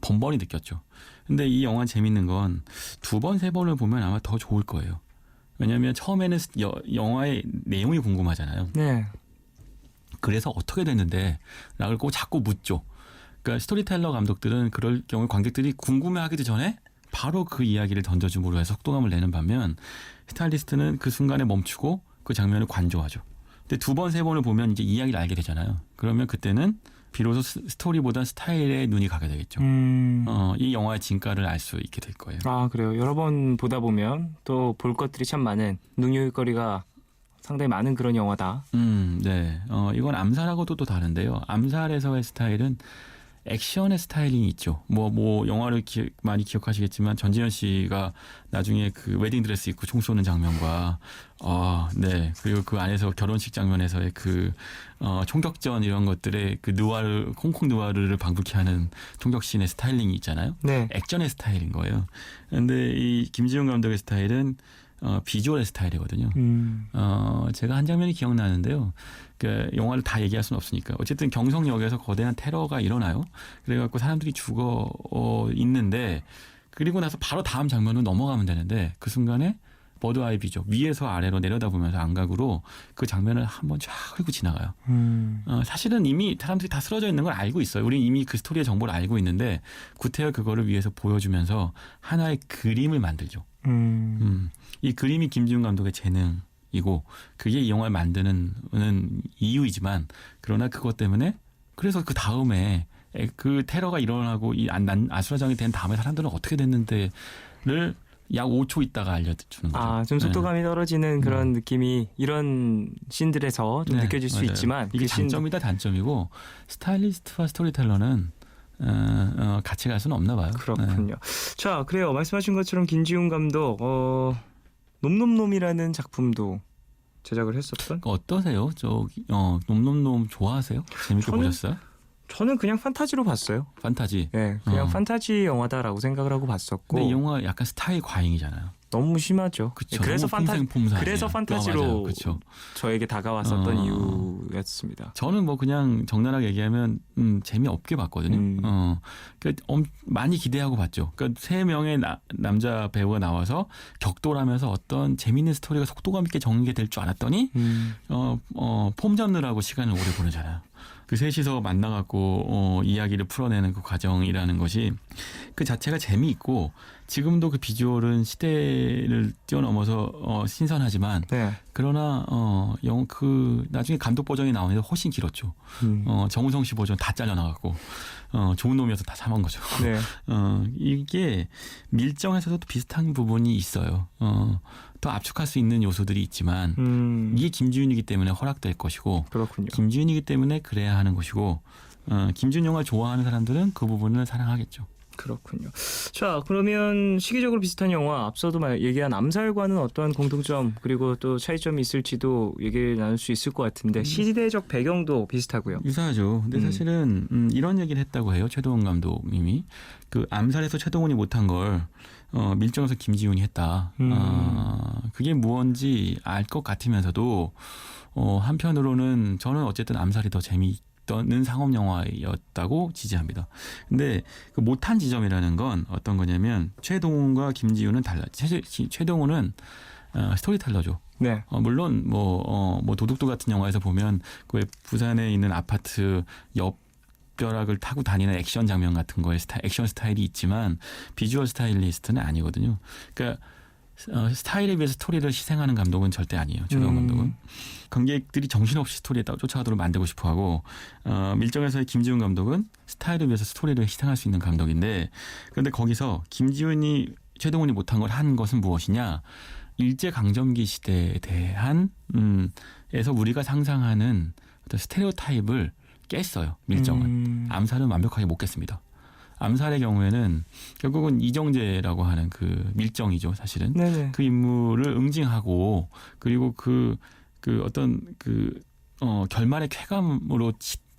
번번이 느꼈죠. 근데 이 영화 재밌는 건 2번, 3번을 보면 아마 더 좋을 거예요. 왜냐하면 처음에는 영화의 내용이 궁금하잖아요. 네. 그래서 어떻게 됐는데 라고 꼭 자꾸 묻죠. 그러니까 스토리텔러 감독들은 그럴 경우에 관객들이 궁금해하기도 전에 바로 그 이야기를 던져줌으로 해서 속도감을 내는 반면 스타일리스트는 그 순간에 멈추고 그 장면을 관조하죠. 근데 2번, 3번을 보면 이제 이야기를 알게 되잖아요. 그러면 그때는 비로소 스토리보다 스타일에 눈이 가게 되겠죠. 이 영화의 진가를 알 수 있게 될 거예요. 아, 그래요. 여러 번 보다 보면 또 볼 것들이 참 많은 눈요깃거리가 상당히 많은 그런 영화다. 네. 이건 암살하고도 또 다른데요. 암살에서의 스타일은 액션의 스타일링이 있죠. 영화를 많이 기억하시겠지만 전지현 씨가 나중에 그 웨딩 드레스 입고 총 쏘는 장면과, 네. 그리고 그 안에서 결혼식 장면에서의 그, 총격전 이런 것들의 그 홍콩 느와르를 방불케 하는 총격씬의 스타일링이 있잖아요. 네. 액션의 스타일인 거예요. 근데 이 김지훈 감독의 스타일은 비주얼의 스타일이거든요. 제가 한 장면이 기억나는데요. 그 영화를 다 얘기할 수는 없으니까. 어쨌든 경성역에서 거대한 테러가 일어나요. 그래갖고 사람들이 죽어 있는데 그리고 나서 바로 다음 장면으로 넘어가면 되는데 그 순간에 버드아이비죠. 위에서 아래로 내려다보면서 안각으로 그 장면을 한번 쫙 흘고 지나가요. 사실은 이미 사람들이 다 쓰러져 있는 걸 알고 있어요. 우리는 이미 그 스토리의 정보를 알고 있는데 구태여 그거를 위해서 보여주면서 하나의 그림을 만들죠. 이 그림이 김지훈 감독의 재능이고 그게 이 영화를 만드는 이유이지만 그러나 그것 때문에 그래서 그 다음에 그 테러가 일어나고 이 아수라장이 된 다음에 사람들은 어떻게 됐는데를 약 5초 있다가 알려주는 거죠. 좀 속도감이 떨어지는 그런 느낌이 이런 씬들에서 좀 느껴질 수 맞아요. 있지만 이게 장점이다 단점이고 스타일리스트와 스토리텔러는 같이 갈 수는 없나 봐요. 그렇군요. 자, 그래요. 말씀하신 것처럼 김지훈 감독 놈놈놈이라는 작품도 제작을 했었던. 어떠세요? 놈놈놈 좋아하세요? 재밌게 보셨어요? 저는 그냥 판타지로 봤어요. 판타지. 네, 그냥 판타지 영화다라고 생각을 하고 봤었고. 근데 이 영화 약간 스타일 과잉이잖아요. 너무 심하죠. 그쵸. 그래서 그래서 판타지로 그쵸. 저에게 다가왔었던 이유였습니다. 저는 그냥 적나라하게 얘기하면 재미없게 봤거든요. 많이 기대하고 봤죠. 그러니까 3명의 남자 배우가 나와서 격돌하면서 어떤 재밌는 스토리가 속도감 있게 전개될 줄 알았더니 폼 잡느라고 시간을 오래 보내잖아요. 그 셋이서 만나갖고 이야기를 풀어내는 그 과정이라는 것이 그 자체가 재미있고 지금도 그 비주얼은 시대를 뛰어넘어서 신선하지만 네. 그러나 그 나중에 감독 버전이 나오는데 훨씬 길었죠. 정우성 씨 버전 다 잘려나갔고 좋은 놈이어서 다 참은 거죠. 네. 이게 밀정에서도 비슷한 부분이 있어요. 더 압축할 수 있는 요소들이 있지만 이게 김지훈이기 때문에 허락될 것이고 그렇군요. 김지훈이기 때문에 그래야 하는 것이고 김지훈 영화 좋아하는 사람들은 그 부분을 사랑하겠죠. 그렇군요. 자, 그러면 시기적으로 비슷한 영화 앞서도 얘기한 암살과는 어떠한 공통점 그리고 또 차이점이 있을지도 얘기를 나눌 수 있을 것 같은데 시대적 배경도 비슷하고요. 유사하죠. 근데 사실은 이런 얘기를 했다고 해요. 최동원 감독님이 그 암살에서 최동원이 못한 걸 밀정에서 김지훈이 했다. 그게 무언지 알 것 같으면서도 한편으로는 저는 어쨌든 암살이 더 재미있는 상업 영화였다고 지지합니다. 근데 그 못한 지점이라는 건 어떤 거냐면 최동원과 김지훈은 달라. 최동원은 스토리텔러죠. 네. 물론 도둑도 같은 영화에서 보면 그 부산에 있는 아파트 옆 벼락을 타고 다니는 액션 장면 같은 거에 액션 스타일이 있지만 비주얼 스타일리스트는 아니거든요. 그러니까 스타일에 비해서 스토리를 희생하는 감독은 절대 아니에요. 최동원 감독은. 관객들이 정신없이 스토리에 쫓아가도록 만들고 싶어하고 밀정에서의 김지훈 감독은 스타일에 비해서 스토리를 희생할 수 있는 감독인데 그런데 거기서 김지훈이 최동원이 못한 걸 한 것은 무엇이냐. 일제강점기 시대에 대한 에서 우리가 상상하는 어떤 스테레오타입을 깼어요. 밀정은. 암살은 완벽하게 못 깼습니다. 암살의 경우에는 결국은 이정재라고 하는 그 밀정이죠, 사실은. 네네. 그 인물을 응징하고 그리고 그 어떤 결말의 쾌감으로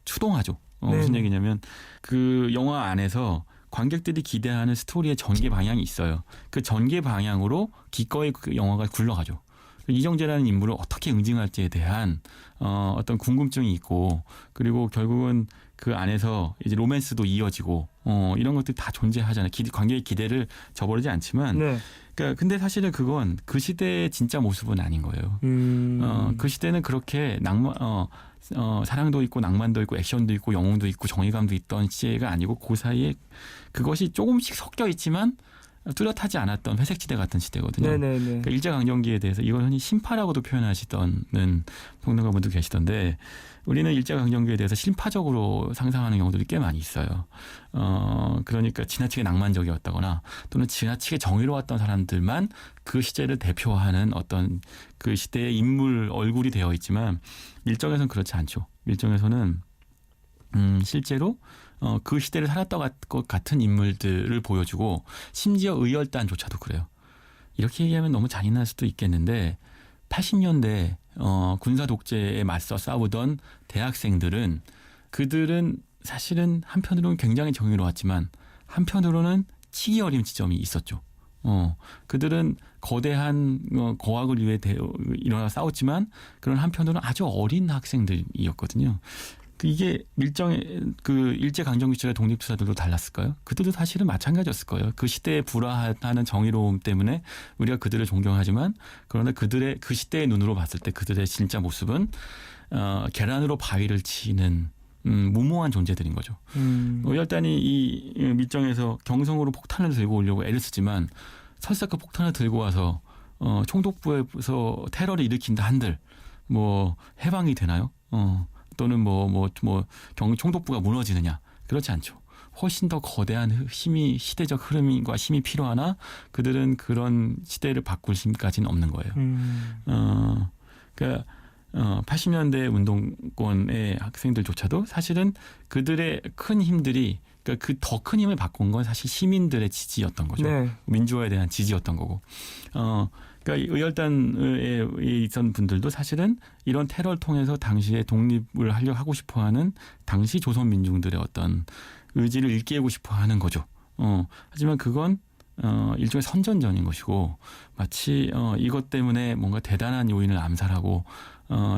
추동하죠. 무슨 네네. 얘기냐면 그 영화 안에서 관객들이 기대하는 스토리의 전개 방향이 있어요. 그 전개 방향으로 기꺼이 그 영화가 굴러가죠. 이정재라는 인물을 어떻게 응징할지에 대한 어떤 궁금증이 있고 그리고 결국은 그 안에서 이제 로맨스도 이어지고 이런 것들이 다 존재하잖아요. 관객의 기대를 저버리지 않지만 네. 그러니까 근데 사실은 그건 그 시대의 진짜 모습은 아닌 거예요. 그 시대는 그렇게 사랑도 있고 낭만도 있고 액션도 있고 영웅도 있고 정의감도 있던 시대가 아니고 그 사이에 그것이 조금씩 섞여 있지만 뚜렷하지 않았던 회색지대 같은 시대거든요. 네네네. 그러니까 일제강점기에 대해서 이걸 흔히 신파라고도 표현하시던 평론가분도 계시던데 우리는 일제강점기에 대해서 신파적으로 상상하는 경우들이 꽤 많이 있어요. 그러니까 지나치게 낭만적이었다거나 또는 지나치게 정의로웠던 사람들만 그 시대를 대표하는 어떤 그 시대의 인물 얼굴이 되어 있지만 밀정에서는 그렇지 않죠. 밀정에서는 실제로 그 시대를 살았던 것 같은 인물들을 보여주고 심지어 의열단조차도 그래요. 이렇게 얘기하면 너무 잔인할 수도 있겠는데 80년대 군사 독재에 맞서 싸우던 대학생들은 그들은 사실은 한편으로는 굉장히 정의로웠지만 한편으로는 치기 어린 지점이 있었죠. 그들은 거대한 거학을 위해 일어나 싸웠지만 그런 한편으로는 아주 어린 학생들이었거든요. 이게 그 일제 강점기 시절의 독립투사들도 달랐을까요? 그들도 사실은 마찬가지였을 거예요. 그 시대에 불화하는 정의로움 때문에 우리가 그들을 존경하지만 그러나 그들의 그 시대의 눈으로 봤을 때 그들의 진짜 모습은 계란으로 바위를 치는 무모한 존재들인 거죠. 의열단이 이 밀정에서 경성으로 폭탄을 들고 오려고 애를 쓰지만 설사 그 폭탄을 들고 와서 총독부에서 테러를 일으킨다 한들 뭐 해방이 되나요? 또는 총독부가 무너지느냐? 그렇지 않죠. 훨씬 더 거대한 시대적 흐름과 힘이 필요하나 그들은 그런 시대를 바꿀 힘까지는 없는 거예요. 그러니까 80년대 운동권의 학생들조차도 사실은 그들의 큰 힘들이 그러니까 그 더 큰 힘을 바꾼 건 사실 시민들의 지지였던 거죠. 네. 민주화에 대한 지지였던 거고. 그러니까 의열단에 있던 분들도 사실은 이런 테러를 통해서 당시에 독립을 하고 싶어하는 당시 조선 민중들의 어떤 의지를 일깨우고 싶어하는 거죠. 하지만 그건 일종의 선전전인 것이고 마치 이것 때문에 뭔가 대단한 요인을 암살하고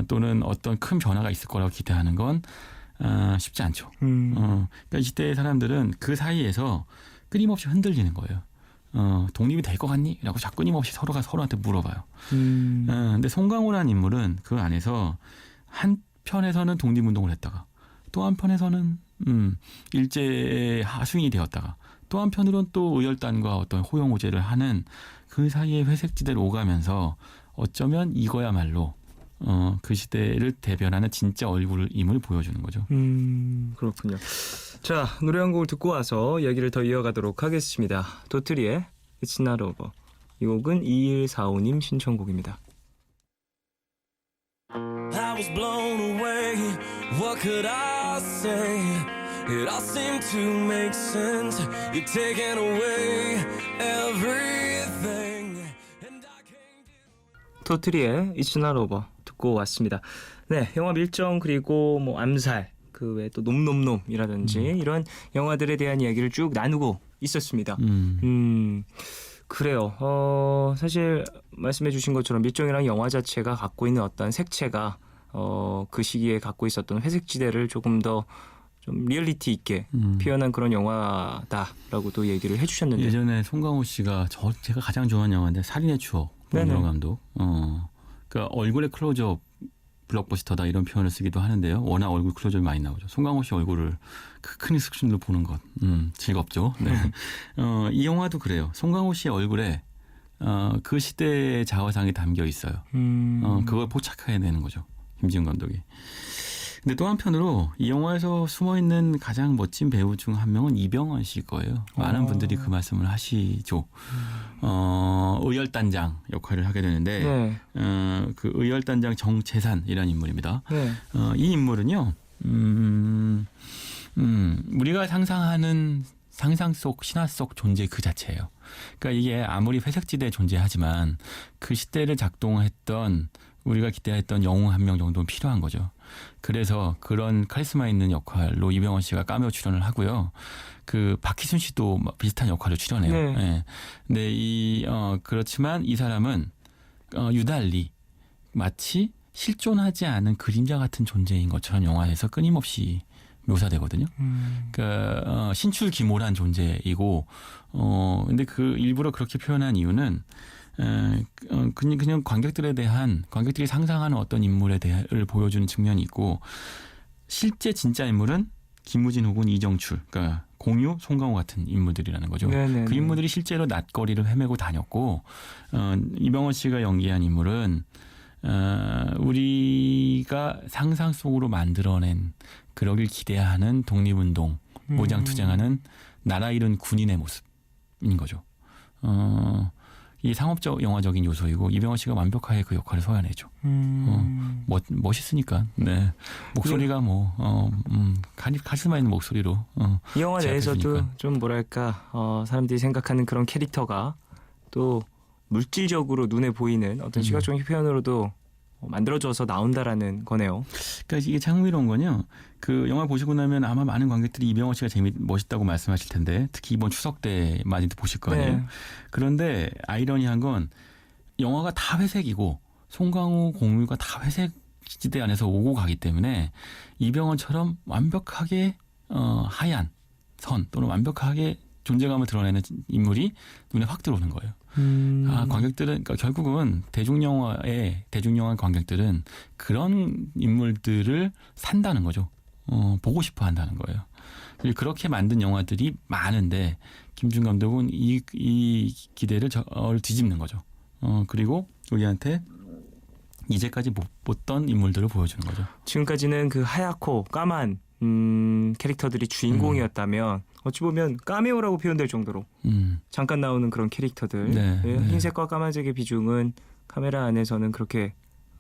또는 어떤 큰 변화가 있을 거라고 기대하는 건 쉽지 않죠. 그러니까 이 시대의 사람들은 그 사이에서 끊임없이 흔들리는 거예요. 독립이 될 것 같니? 라고 자꾸 끊임없이 서로가 서로한테 물어봐요. 근데 송강호라는 인물은 그 안에서 한편에서는 독립운동을 했다가 또 한편에서는 일제의 하수인이 되었다가 또 한편으로는 또 의열단과 어떤 호용호제를 하는 그 사이에 회색지대를 오가면서 어쩌면 이거야말로 그 시대를 대변하는 진짜 얼굴임을 보여주는 거죠. 그렇군요. 자, 노래 한 곡을 듣고 와서 얘기를 더 이어가도록 하겠습니다. 도트리의 It's Not Over. 이 곡은 2145님 신청곡입니다. I was blown away. What could I say? It all seemed to make sense. You're taking away everything. And I can't do. 토트리의 It's Not Over 듣고 왔습니다. 네, 영화 밀정 그리고 뭐 암살 그 외에 또 놈놈놈이라든지 이런 영화들에 대한 이야기를 쭉 나누고 있었습니다. 그래요. 사실 말씀해 주신 것처럼 밀정이랑 영화 자체가 갖고 있는 어떤 색채가 그 시기에 갖고 있었던 회색지대를 조금 더 좀 리얼리티 있게 표현한 그런 영화다라고도 얘기를 해주셨는데 예전에 송강호 씨가 제가 가장 좋아하는 영화인데 살인의 추억 네네. 박명호 감독. 그러니까 얼굴의 클로즈업 블록버스터다 이런 표현을 쓰기도 하는데요. 워낙 얼굴 클로즈업이 많이 나오죠. 송강호 씨 얼굴을 큰 스크린으로 보는 것 즐겁죠. 네. 이 영화도 그래요. 송강호 씨의 얼굴에 그 시대의 자화상이 담겨 있어요. 그걸 포착해야 되는 거죠. 김지훈 감독이. 근데 또 한편으로 이 영화에서 숨어있는 가장 멋진 배우 중 한 명은 이병헌 씨일 거예요. 많은 분들이 그 말씀을 하시죠. 의열단장 역할을 하게 되는데 네. 그 의열단장 정재산이라는 인물입니다. 네. 이 인물은요. 우리가 상상하는 상상 속 신화 속 존재 그 자체예요. 그러니까 이게 아무리 회색지대에 존재하지만 그 시대를 작동했던 우리가 기대했던 영웅 한 명 정도는 필요한 거죠. 그래서 그런 카리스마 있는 역할로 이병헌 씨가 카메오 출연을 하고요. 그 박희순 씨도 비슷한 역할로 출연해요. 네. 예. 근데 그렇지만 이 사람은 유달리 마치 실존하지 않은 그림자 같은 존재인 것처럼 영화에서 끊임없이 묘사되거든요. 그러니까 신출 기모란 존재이고, 근데 그 일부러 그렇게 표현한 이유는 그냥 관객들이 상상하는 어떤 인물에 대해를 보여주는 측면이 있고, 실제 진짜 인물은 김우진 혹은 이정출, 그러니까 공유, 송강호 같은 인물들이라는 거죠. 네네네. 그 인물들이 실제로 낯거리를 헤매고 다녔고, 이병헌 씨가 연기한 인물은 우리가 상상 속으로 만들어낸 그러길 기대하는 독립운동, 모장투쟁하는 나라 잃은 군인의 모습인 거죠. 이 상업적 영화적인 요소이고 이병헌 씨가 완벽하게 그 역할을 소화해내죠. 멋있으니까. 네. 목소리가 카리스마 있는 목소리로. 이 영화 내에서도 제압해주니까. 좀 뭐랄까 사람들이 생각하는 그런 캐릭터가 또 물질적으로 눈에 보이는 어떤 시각적인 표현으로도 만들어져서 나온다라는 거네요. 그러니까 이게 참 흥미로운 건요. 그 영화 보시고 나면 아마 많은 관객들이 이병헌 씨가 멋있다고 말씀하실 텐데 특히 이번 추석 때 많이들 보실 거 아니에요. 네. 그런데 아이러니한 건 영화가 다 회색이고 송강호, 공유가 다 회색 시대 안에서 오고 가기 때문에 이병헌처럼 완벽하게 하얀 선 또는 완벽하게 존재감을 드러내는 인물이 눈에 확 들어오는 거예요. 관객들은 그러니까 결국은 대중영화 관객들은 그런 인물들을 산다는 거죠. 보고 싶어 한다는 거예요. 그리고 그렇게 만든 영화들이 많은데 김준 감독은 이 기대를 뒤집는 거죠. 그리고 우리한테 이제까지 못 봤던 인물들을 보여주는 거죠. 지금까지는 그 하얗고 까만 캐릭터들이 주인공이었다면 어찌 보면 카메오라고 표현될 정도로 잠깐 나오는 그런 캐릭터들. 네, 예, 네. 흰색과 까만색의 비중은 카메라 안에서는 그렇게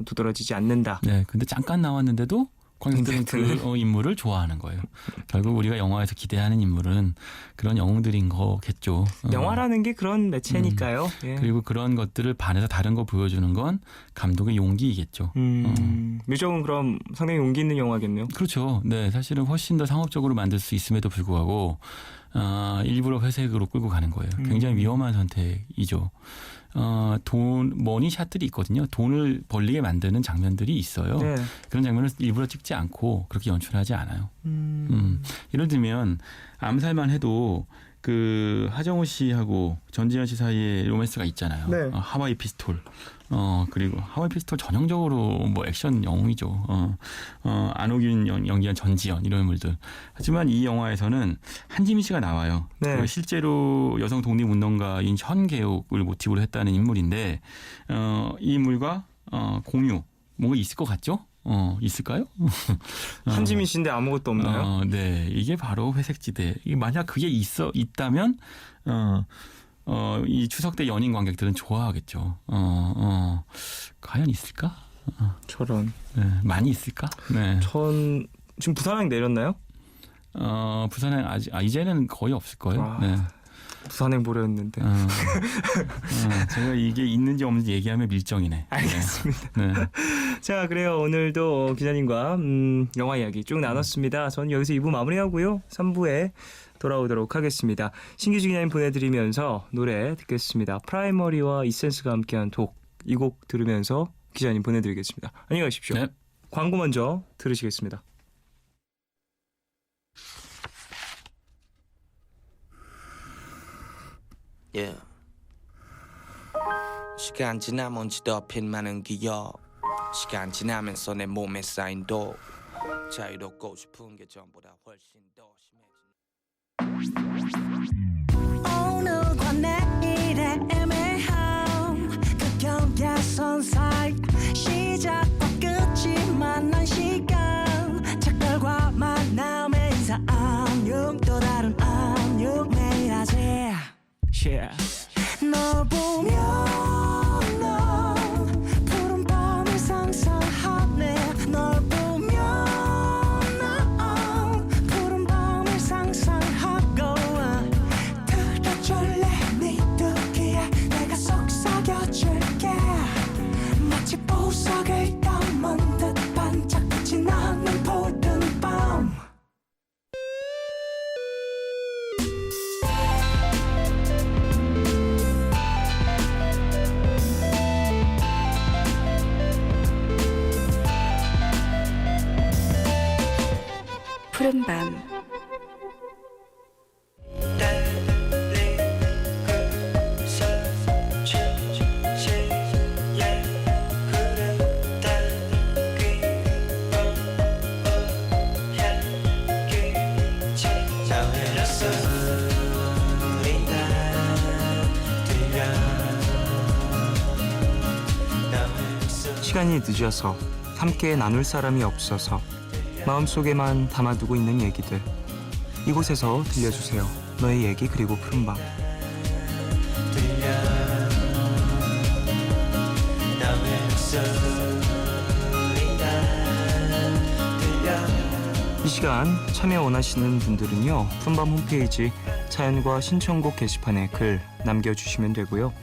두드러지지 않는다. 네, 근데 잠깐 나왔는데도 관객들은 관객들은. 그 인물을 좋아하는 거예요. 결국 우리가 영화에서 기대하는 인물은 그런 영웅들인 거겠죠. 영화라는 게 그런 매체니까요. 예. 그리고 그런 것들을 반해서 다른 거 보여주는 건 감독의 용기이겠죠. 뮤적은 그럼 상당히 용기 있는 영화겠네요. 그렇죠. 네, 사실은 훨씬 더 상업적으로 만들 수 있음에도 불구하고 일부러 회색으로 끌고 가는 거예요. 굉장히 위험한 선택이죠. 머니샷들이 있거든요. 돈을 벌리게 만드는 장면들이 있어요. 네. 그런 장면을 일부러 찍지 않고 그렇게 연출하지 않아요. 예를 들면 암살만 해도 그 하정우 씨하고 전지현 씨 사이에 로맨스가 있잖아요. 네. 하와이 피스톨. 그리고 하와이 피스톨 전형적으로 뭐 액션 영웅이죠. 안호균 연기한 전지현 이런 인물들. 하지만 이 영화에서는 한지민 씨가 나와요. 네. 그 실제로 여성 독립운동가인 현계옥을 모티브로 했다는 인물인데 이 인물과 공유 뭔가 있을 것 같죠? 있을까요? 한지민 씨인데 아무것도 없나요? 네, 이게 바로 회색지대. 만약 그게 있다면 이 추석 때 연인 관객들은 좋아하겠죠. 과연 있을까? 저런. 네, 많이 있을까? 네. 전 지금 부산행 내렸나요? 부산에 이제는 거의 없을 거예요. 아. 네. 부산행 보려 했는데. 제가 이게 있는지 없는지 얘기하면 밀정이네. 알겠습니다. 네. 자, 그래요. 오늘도 기자님과 영화 이야기 쭉 나눴습니다. 저는 여기서 2부 마무리하고요. 3부에 돌아오도록 하겠습니다. 신기주 기자님 보내드리면서 노래 듣겠습니다. 프라이머리와 이센스가 함께한 독. 이 곡 들으면서 기자님 보내드리겠습니다. 안녕히 가십시오. 네. 광고 먼저 들으시겠습니다. Yeah. 시간 지나면 지덮인 많은 기억 시간 지나면서 내 몸에 쌓인 독 자유롭고 싶은 게 전보다 훨씬 더 심해진 오늘과 내일의 애매함 그 경계선 사이 시작과 끝이 만난 시간 작별과 만남의 인사 안녕 또 다른 안녕 매일 하지 널 보면 넌 푸른 밤을 상상하네 널 보면 난 푸른 밤을 상상하고 푸른밤. 시간이 늦어서 함께 나눌 사람이 없어서 마음속에만 담아두고 있는 얘기들, 이곳에서 들려주세요. 너의 얘기 그리고 푸른밤. 이 시간 참여 원하시는 분들은요, 푸른밤 홈페이지 사연과 신청곡 게시판에 글 남겨주시면 되고요.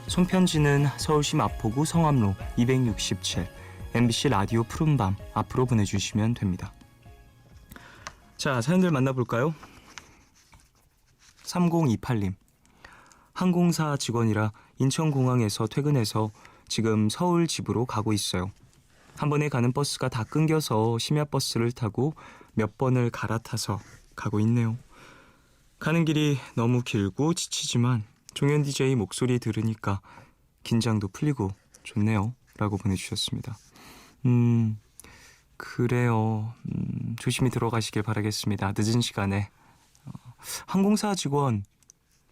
손편지는 서울시 마포구 성암로 267 MBC 라디오 푸른밤 앞으로 보내주시면 됩니다. 자, 사연들 만나볼까요? 3028님, 항공사 직원이라 인천공항에서 퇴근해서 지금 서울 집으로 가고 있어요. 한 번에 가는 버스가 다 끊겨서 심야버스를 타고 몇 번을 갈아타서 가고 있네요. 가는 길이 너무 길고 지치지만 종현 DJ 목소리 들으니까 긴장도 풀리고 좋네요. 라고 보내주셨습니다. 그래요. 조심히 들어가시길 바라겠습니다. 늦은 시간에. 항공사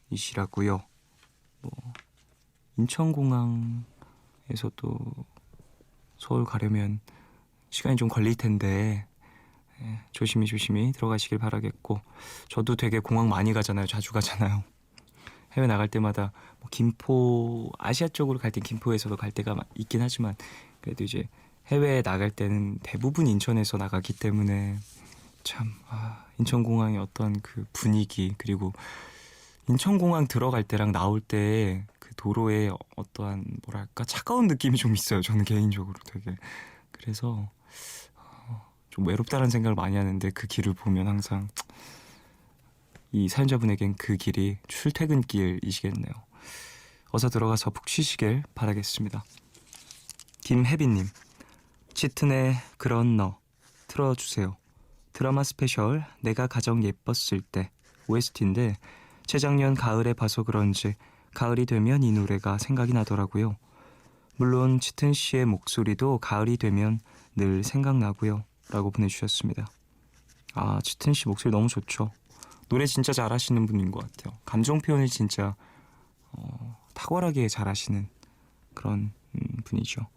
직원이시라고요. 인천공항에서 또 서울 가려면 시간이 좀 걸릴 텐데 조심히 들어가시길 바라겠고, 저도 되게 공항 많이 가잖아요. 자주 가잖아요. 해외 나갈 때마다 김포, 아시아 쪽으로 갈 땐 김포에서도 갈 때가 있긴 하지만 그래도 이제 해외에 나갈 때는 대부분 인천에서 나가기 때문에 참 인천공항의 어떤 그 분위기, 그리고 인천공항 들어갈 때랑 나올 때 그 도로에 어떠한 뭐랄까 차가운 느낌이 좀 있어요. 저는 개인적으로 되게. 그래서 좀 외롭다는 생각을 많이 하는데 그 길을 보면 항상 이 사연자분에겐 그 길이 출퇴근길이시겠네요. 어서 들어가서 푹 쉬시길 바라겠습니다. 김혜빈님, 짙은의 그런 너 틀어주세요. 드라마 스페셜 내가 가장 예뻤을 때 OST인데 재작년 가을에 봐서 그런지 가을이 되면 이 노래가 생각이 나더라고요. 물론 짙은 씨의 목소리도 가을이 되면 늘 생각나고요. 라고 보내주셨습니다. 짙은 씨 목소리 너무 좋죠. 노래 진짜 잘하시는 분인 것 같아요. 감정 표현을 진짜 탁월하게 잘하시는 그런 분이죠.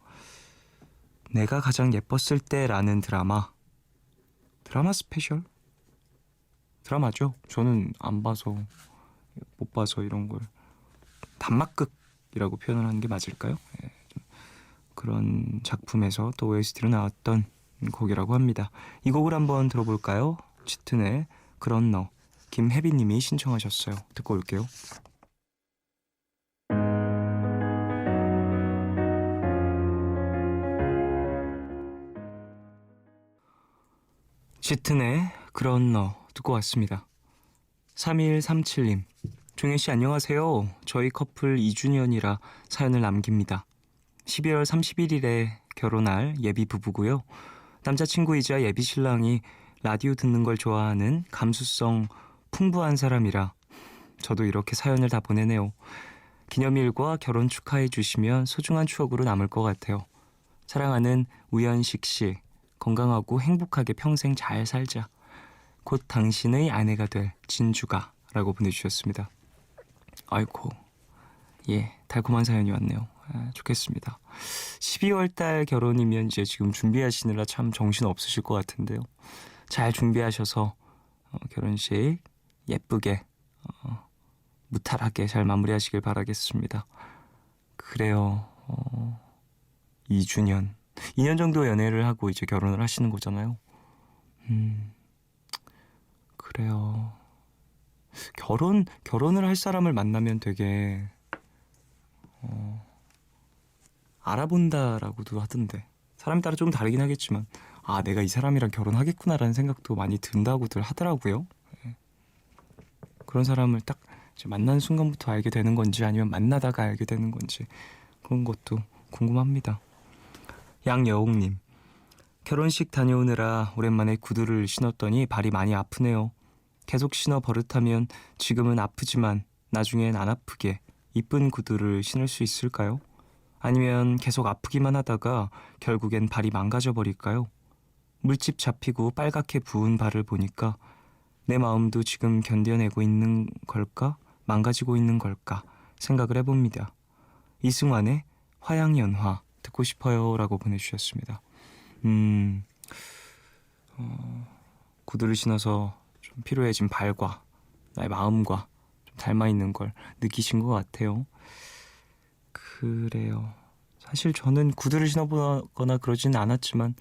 내가 가장 예뻤을 때라는 드라마 스페셜? 드라마죠. 저는 못 봐서 이런 걸 단막극이라고 표현을 하는 게 맞을까요? 그런 작품에서 또 OST로 나왔던 곡이라고 합니다. 이 곡을 한번 들어볼까요? 짙은의 그런 너, 김혜빈님이 신청하셨어요. 듣고 올게요. 짙은의 그런 너 듣고 왔습니다. 3137님, 종현씨 안녕하세요. 저희 커플 2주년이라 사연을 남깁니다. 12월 31일에 결혼할 예비 부부고요. 남자친구이자 예비 신랑이 라디오 듣는 걸 좋아하는 감수성 풍부한 사람이라 저도 이렇게 사연을 다 보내네요. 기념일과 결혼 축하해 주시면 소중한 추억으로 남을 것 같아요. 사랑하는 우연식 씨, 건강하고 행복하게 평생 잘 살자. 곧 당신의 아내가 될 진주가 라고 보내주셨습니다. 아이고, 달콤한 사연이 왔네요. 좋겠습니다. 12월 달 결혼이면 이제 지금 준비하시느라 참 정신 없으실 것 같은데요. 잘 준비하셔서 결혼식 예쁘게 무탈하게 잘 마무리하시길 바라겠습니다. 그래요. 2주년 2년 정도 연애를 하고 이제 결혼을 하시는 거잖아요. 그래요. 결혼을 할 사람을 만나면 되게 알아본다라고도 하던데, 사람에 따라 좀 다르긴 하겠지만 내가 이 사람이랑 결혼하겠구나라는 생각도 많이 든다고들 하더라고요. 그런 사람을 딱 이제 만난 순간부터 알게 되는 건지 아니면 만나다가 알게 되는 건지 그런 것도 궁금합니다. 양여옥님, 결혼식 다녀오느라 오랜만에 구두를 신었더니 발이 많이 아프네요. 계속 신어 버릇하면 지금은 아프지만 나중엔 안 아프게 이쁜 구두를 신을 수 있을까요? 아니면 계속 아프기만 하다가 결국엔 발이 망가져 버릴까요? 물집 잡히고 빨갛게 부은 발을 보니까 내 마음도 지금 견뎌내고 있는 걸까? 망가지고 있는 걸까? 생각을 해봅니다. 이승환의 화양연화 듣고 싶어요 라고 보내주셨습니다. 구두를 신어서 좀 피로해진 발과 나의 마음과 좀 닮아있는 걸 느끼신 것 같아요. 그래요. 사실 저는 구두를 신어보거나 그러지는 않았지만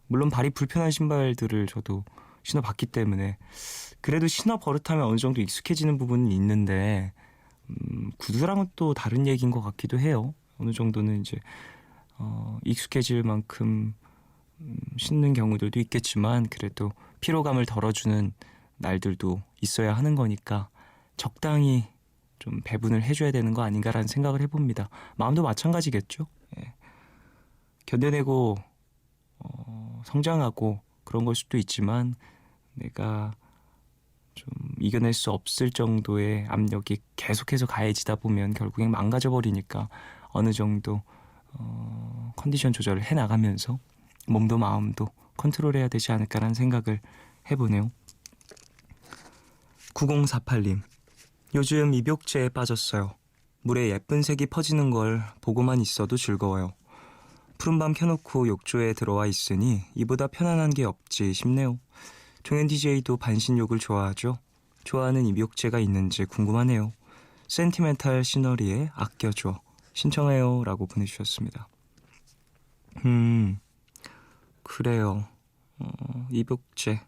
물론 발이 불편한 신발들을 저도 신어봤기 때문에 그래도 신어 버릇하면 어느 정도 익숙해지는 부분은 있는데 구두랑은 또 다른 얘기인 것 같기도 해요. 어느 정도는 이제 익숙해질 만큼 신는 경우들도 있겠지만 그래도 피로감을 덜어주는 날들도 있어야 하는 거니까 적당히 좀 배분을 해줘야 되는 거 아닌가라는 생각을 해봅니다. 마음도 마찬가지겠죠. 예. 견뎌내고 성장하고 그런 걸 수도 있지만 내가 좀 이겨낼 수 없을 정도의 압력이 계속해서 가해지다 보면 결국엔 망가져 버리니까 어느 정도 컨디션 조절을 해나가면서 몸도 마음도 컨트롤해야 되지 않을까라는 생각을 해보네요. 9048님, 요즘 입욕제에 빠졌어요. 물에 예쁜 색이 퍼지는 걸 보고만 있어도 즐거워요. 푸른밤 켜놓고 욕조에 들어와 있으니 이보다 편안한 게 없지 싶네요. 종현 DJ도 반신욕을 좋아하죠? 좋아하는 입욕제가 있는지 궁금하네요. 센티멘탈 시너리에 아껴줘 신청해요 라고 보내주셨습니다. 그래요. 입욕제.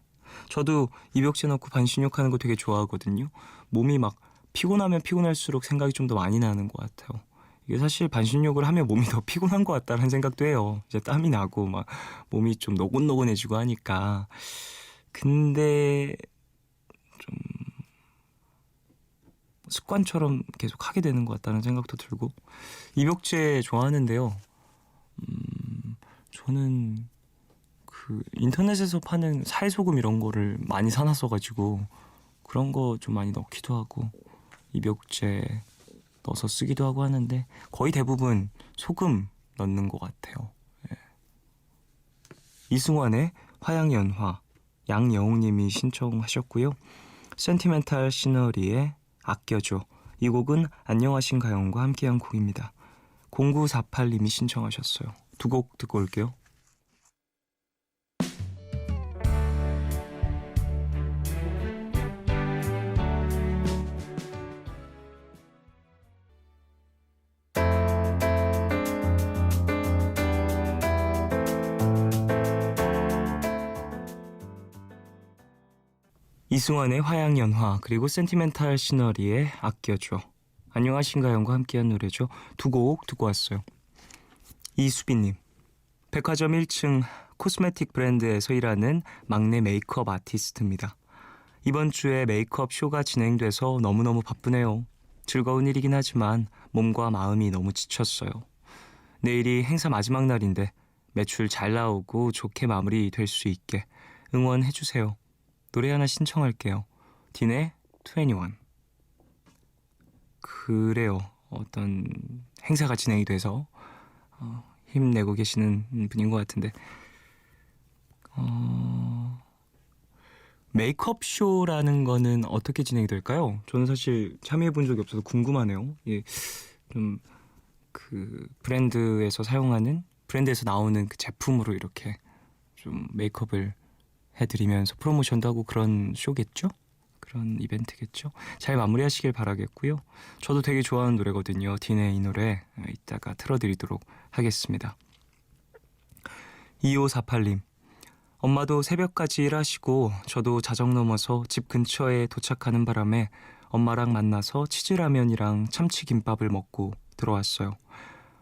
저도 입욕제 넣고 반신욕하는 거 되게 좋아하거든요. 몸이 막 피곤하면 피곤할수록 생각이 좀 더 많이 나는 것 같아요. 이게 사실 반신욕을 하면 몸이 더 피곤한 것 같다는 생각도 해요. 이제 땀이 나고 막 몸이 좀 노곤노곤해지고 하니까. 근데 좀 습관처럼 계속 하게 되는 것 같다는 생각도 들고. 입욕제 좋아하는데요. 저는 그 인터넷에서 파는 살소금 이런 거를 많이 사놨어가지고 그런 거 좀 많이 넣기도 하고 입욕제 넣어서 쓰기도 하고 하는데 거의 대부분 소금 넣는 것 같아요. 예. 이승환의 화양연화 양여웅님이 신청하셨고요. 센티멘탈 시너리의 아껴줘. 이 곡은 안녕하신 가영과 함께한 곡입니다. 0948님이 신청하셨어요. 두 곡 듣고 올게요. 이승환의 화양연화 그리고 센티멘탈 시너리의 아껴줘. 안녕하신가요과 함께한 노래죠. 두 곡 듣고 왔어요. 이수빈님, 백화점 1층 코스메틱 브랜드에서 일하는 막내 메이크업 아티스트입니다. 이번 주에 메이크업 쇼가 진행돼서 너무너무 바쁘네요. 즐거운 일이긴 하지만 몸과 마음이 너무 지쳤어요. 내일이 행사 마지막 날인데 매출 잘 나오고 좋게 마무리될 수 있게 응원해주세요. 노래 하나 신청할게요. 딘의 21. 그래요. 어떤 행사가 진행이 돼서 힘내고 계시는 분인 것 같은데 메이크업 쇼라는 거는 어떻게 진행이 될까요? 저는 사실 참여해 본 적이 없어서 궁금하네요. 예, 좀 그 브랜드에서 나오는 그 제품으로 이렇게 좀 메이크업을 해드리면서 프로모션도 하고 그런 쇼겠죠? 그런 이벤트겠죠? 잘 마무리하시길 바라겠고요. 저도 되게 좋아하는 노래거든요. 딘의 이 노래 이따가 틀어드리도록 하겠습니다. 2548님, 엄마도 새벽까지 일하시고 저도 자정 넘어서 집 근처에 도착하는 바람에 엄마랑 만나서 치즈라면이랑 참치김밥을 먹고 들어왔어요.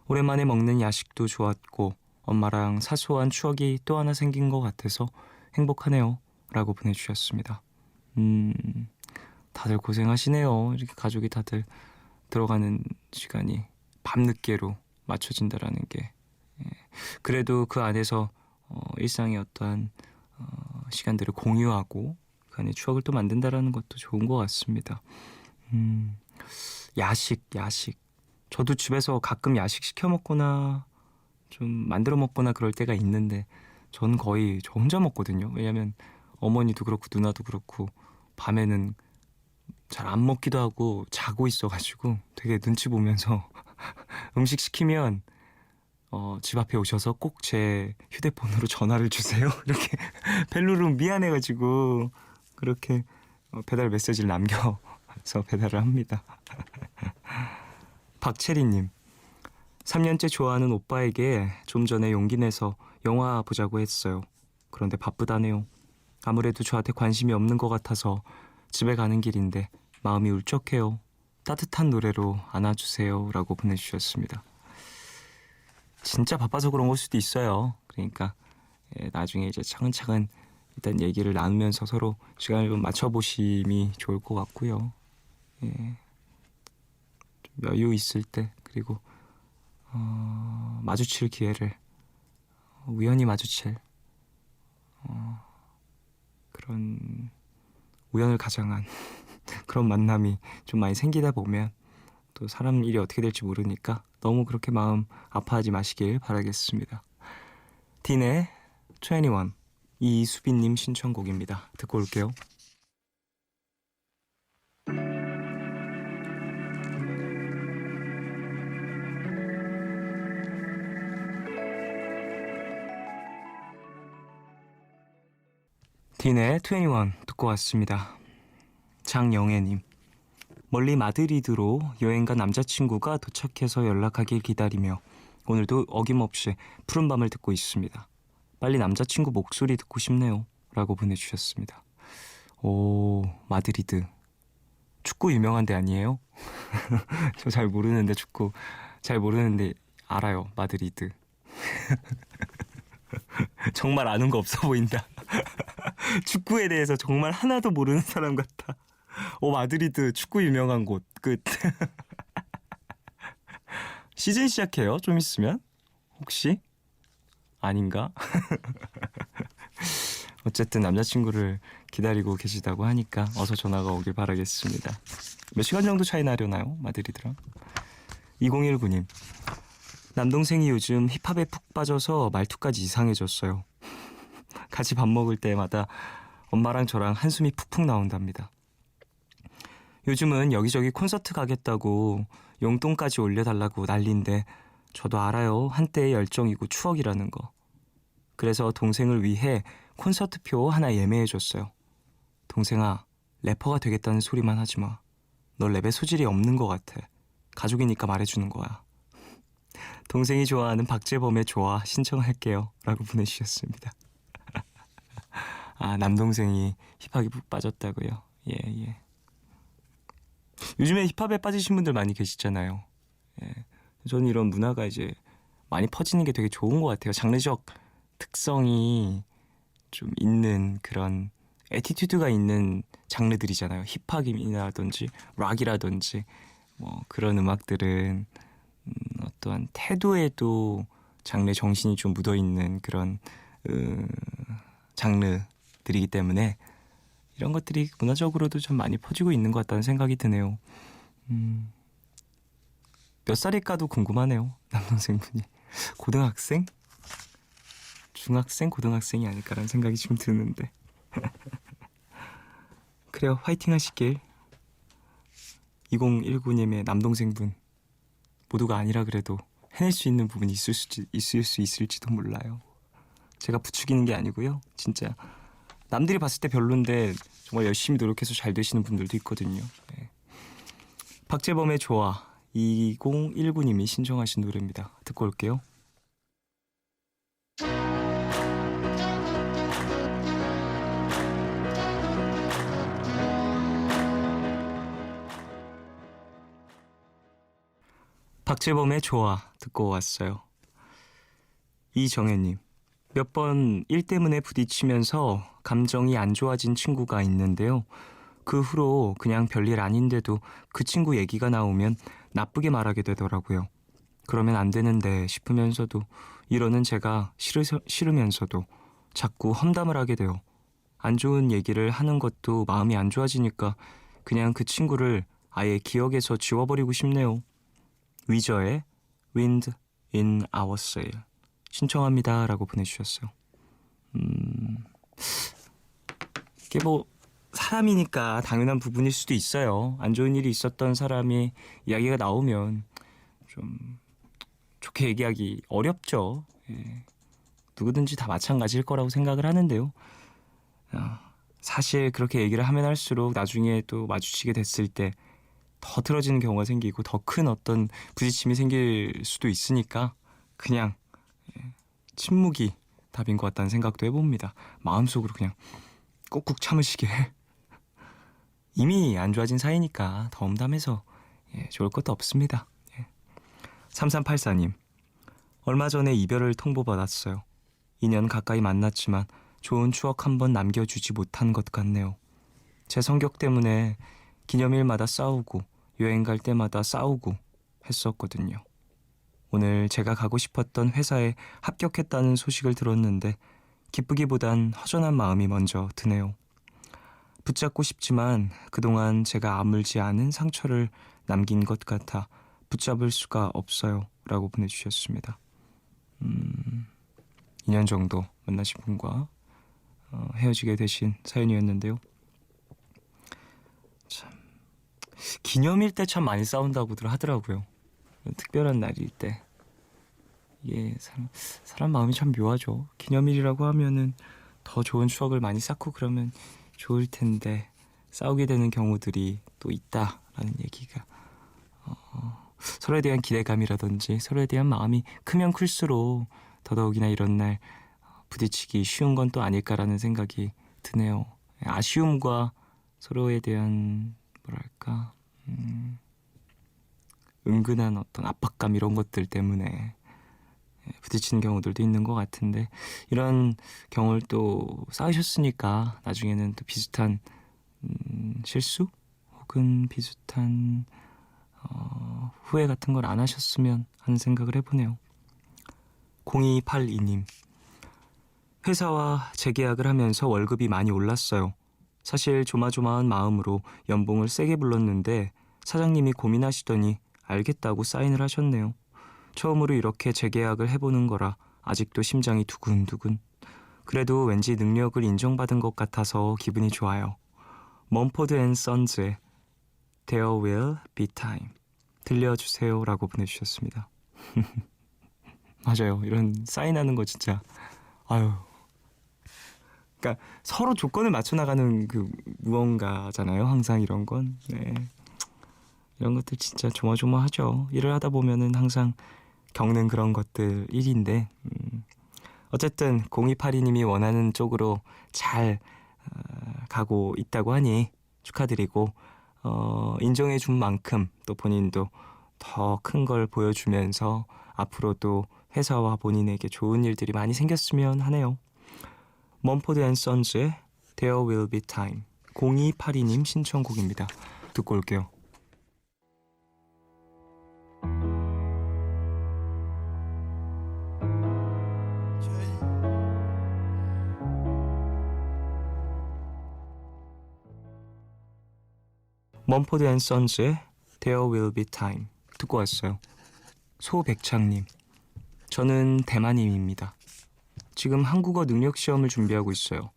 오랜만에 먹는 야식도 좋았고 엄마랑 사소한 추억이 또 하나 생긴 것 같아서 행복하네요 라고 보내주셨습니다. 다들 고생하시네요. 이렇게 가족이 다들 들어가는 시간이 밤늦게로 맞춰진다라는 게. 그래도 그 안에서 일상의 어떠한 시간들을 공유하고 그 안에 추억을 또 만든다라는 것도 좋은 것 같습니다. 야식. 저도 집에서 가끔 야식 시켜 먹거나 좀 만들어 먹거나 그럴 때가 있는데 전 거의 저 혼자 먹거든요. 왜냐면 어머니도 그렇고 누나도 그렇고 밤에는 잘 안 먹기도 하고 자고 있어가지고 되게 눈치 보면서 음식 시키면 집 앞에 오셔서 꼭 제 휴대폰으로 전화를 주세요. 이렇게 벨루룸 미안해가지고 그렇게 배달 메시지를 남겨서 배달을 합니다. 박채리님, 3년째 좋아하는 오빠에게 좀 전에 용기 내서 영화 보자고 했어요. 그런데 바쁘다네요. 아무래도 저한테 관심이 없는 것 같아서 집에 가는 길인데 마음이 울적해요. 따뜻한 노래로 안아주세요 라고 보내주셨습니다. 진짜 바빠서 그런 걸 수도 있어요. 그러니까 나중에 이제 차근차근 일단 얘기를 나누면서 서로 시간을 좀 맞춰보심이 좋을 것 같고요. 좀 여유 있을 때 그리고 마주칠 기회를 우연히 마주칠 그런 우연을 가장한 그런 만남이 좀 많이 생기다 보면 또 사람 일이 어떻게 될지 모르니까 너무 그렇게 마음 아파하지 마시길 바라겠습니다. 딘의 21 이수빈님 신청곡입니다. 듣고 올게요. 딘의 21 듣고 왔습니다. 장영애님, 멀리 마드리드로 여행간 남자친구가 도착해서 연락하길 기다리며 오늘도 어김없이 푸른밤을 듣고 있습니다. 빨리 남자친구 목소리 듣고 싶네요 라고 보내주셨습니다. 오, 마드리드 축구 유명한 데 아니에요? 저 잘 모르는데 축구 잘 모르는데 알아요. 마드리드. 정말 아는 거 없어 보인다. 축구에 대해서 정말 하나도 모르는 사람 같아. 마드리드 축구 유명한 곳 끝. 시즌 시작해요? 좀 있으면? 혹시? 아닌가? 어쨌든 남자친구를 기다리고 계시다고 하니까 어서 전화가 오길 바라겠습니다. 몇 시간 정도 차이 나려나요? 마드리드랑? 2019님, 남동생이 요즘 힙합에 푹 빠져서 말투까지 이상해졌어요. 같이 밥 먹을 때마다 엄마랑 저랑 한숨이 푹푹 나온답니다. 요즘은 여기저기 콘서트 가겠다고 용돈까지 올려달라고 난리인데 저도 알아요. 한때의 열정이고 추억이라는 거. 그래서 동생을 위해 콘서트표 하나 예매해줬어요. 동생아, 래퍼가 되겠다는 소리만 하지 마. 너 랩에 소질이 없는 것 같아. 가족이니까 말해주는 거야. 동생이 좋아하는 박재범의 좋아 신청할게요 라고 보내주셨습니다. 아, 남동생이 힙합에 푹 빠졌다고요? 예. 요즘에 힙합에 빠지신 분들 많이 계시잖아요. 예. 저는 이런 문화가 이제 많이 퍼지는 게 되게 좋은 것 같아요. 장르적 특성이 좀 있는 그런 애티튜드가 있는 장르들이잖아요. 힙합이라든지 락이라든지 뭐 그런 음악들은 어떠한 태도에도 장르 정신이 좀 묻어있는 그런 장르들이기 때문에 이런 것들이 문화적으로도 좀 많이 퍼지고 있는 것 같다는 생각이 드네요. 몇 살일까도 궁금하네요. 남동생분이 고등학생? 중학생? 고등학생이 아닐까라는 생각이 좀 드는데 그래요. 화이팅 하시길. 2019님의 남동생분 모두가 아니라 그래도 해낼 수 있는 부분이 있을 수 있을지도 몰라요. 제가 부추기는 게 아니고요. 진짜 남들이 봤을 때 별론데 정말 열심히 노력해서 잘 되시는 분들도 있거든요. 네. 박재범의 좋아 2019님이 신청하신 노래입니다. 듣고 올게요. 박재범의 좋아 듣고 왔어요. 이정혜님, 몇 번 일 때문에 부딪히면서 감정이 안 좋아진 친구가 있는데요. 그 후로 그냥 별일 아닌데도 그 친구 얘기가 나오면 나쁘게 말하게 되더라고요. 그러면 안 되는데 싶으면서도 이러는 제가 싫으면서도 자꾸 험담을 하게 돼요. 안 좋은 얘기를 하는 것도 마음이 안 좋아지니까 그냥 그 친구를 아예 기억에서 지워버리고 싶네요. 위저의 Wind in Our Sail 신청합니다 라고 보내주셨어요. 이게 뭐 사람이니까 당연한 부분일 수도 있어요. 안 좋은 일이 있었던 사람이 이야기가 나오면 좀 좋게 얘기하기 어렵죠. 예. 누구든지 다 마찬가지일 거라고 생각을 하는데요. 사실 그렇게 얘기를 하면 할수록 나중에 또 마주치게 됐을 때 더 틀어지는 경우가 생기고 더 큰 어떤 부딪힘이 생길 수도 있으니까 그냥 침묵이 답인 것 같다는 생각도 해봅니다. 마음속으로 그냥 꾹꾹 참으시길. 이미 안 좋아진 사이니까 더 엄담해서 좋을 것도 없습니다. 3384님, 얼마 전에 이별을 통보받았어요. 2년 가까이 만났지만 좋은 추억 한번 남겨주지 못한 것 같네요. 제 성격 때문에 기념일마다 싸우고 여행 갈 때마다 싸우고 했었거든요. 오늘 제가 가고 싶었던 회사에 합격했다는 소식을 들었는데 기쁘기보단 허전한 마음이 먼저 드네요. 붙잡고 싶지만 그동안 제가 아물지 않은 상처를 남긴 것 같아 붙잡을 수가 없어요 라고 보내주셨습니다. 2년 정도 만나신 분과 헤어지게 되신 사연이었는데요. 참 기념일 때 참 많이 싸운다고들 하더라고요. 특별한 날일 때 이게 사람 마음이 참 묘하죠. 기념일이라고 하면은 더 좋은 추억을 많이 쌓고 그러면 좋을 텐데 싸우게 되는 경우들이 또 있다라는 얘기가 서로에 대한 기대감이라든지 서로에 대한 마음이 크면 클수록 더더욱이나 이런 날 부딪히기 쉬운 건 또 아닐까라는 생각이 드네요. 아쉬움과 서로에 대한 뭐랄까 은근한 어떤 압박감 이런 것들 때문에 부딪히는 경우들도 있는 것 같은데 이런 경우를 또 쌓으셨으니까 나중에는 또 비슷한 실수 혹은 비슷한 후회 같은 걸 안 하셨으면 하는 생각을 해보네요. 0282님, 회사와 재계약을 하면서 월급이 많이 올랐어요. 사실 조마조마한 마음으로 연봉을 세게 불렀는데 사장님이 고민하시더니 알겠다고 사인을 하셨네요. 처음으로 이렇게 재계약을 해보는 거라 아직도 심장이 두근두근. 그래도 왠지 능력을 인정받은 것 같아서 기분이 좋아요. 먼포드 앤 선즈의 There Will Be Time 들려주세요 라고 보내주셨습니다. 맞아요. 이런 사인하는 거 진짜 그러니까 서로 조건을 맞춰 나가는 그 무언가잖아요. 항상 이런 건. 네. 이런 것들 진짜 조마조마하죠. 일을 하다 보면은 항상 겪는 그런 것들 일인데 어쨌든 0282님이 원하는 쪽으로 잘 가고 있다고 하니 축하드리고 인정해 준 만큼 또 본인도 더 큰 걸 보여주면서 앞으로도 회사와 본인에게 좋은 일들이 많이 생겼으면 하네요. 먼포드 앤 선즈의 There Will Be Time 0282님 신청곡입니다. 듣고 올게요. 먼포드 앤 선즈의 There Will Be Time 듣고 왔어요. 소백창님, 저는 대만인입니다. 지금 한국어 능력 시험을 준비하고 있어요.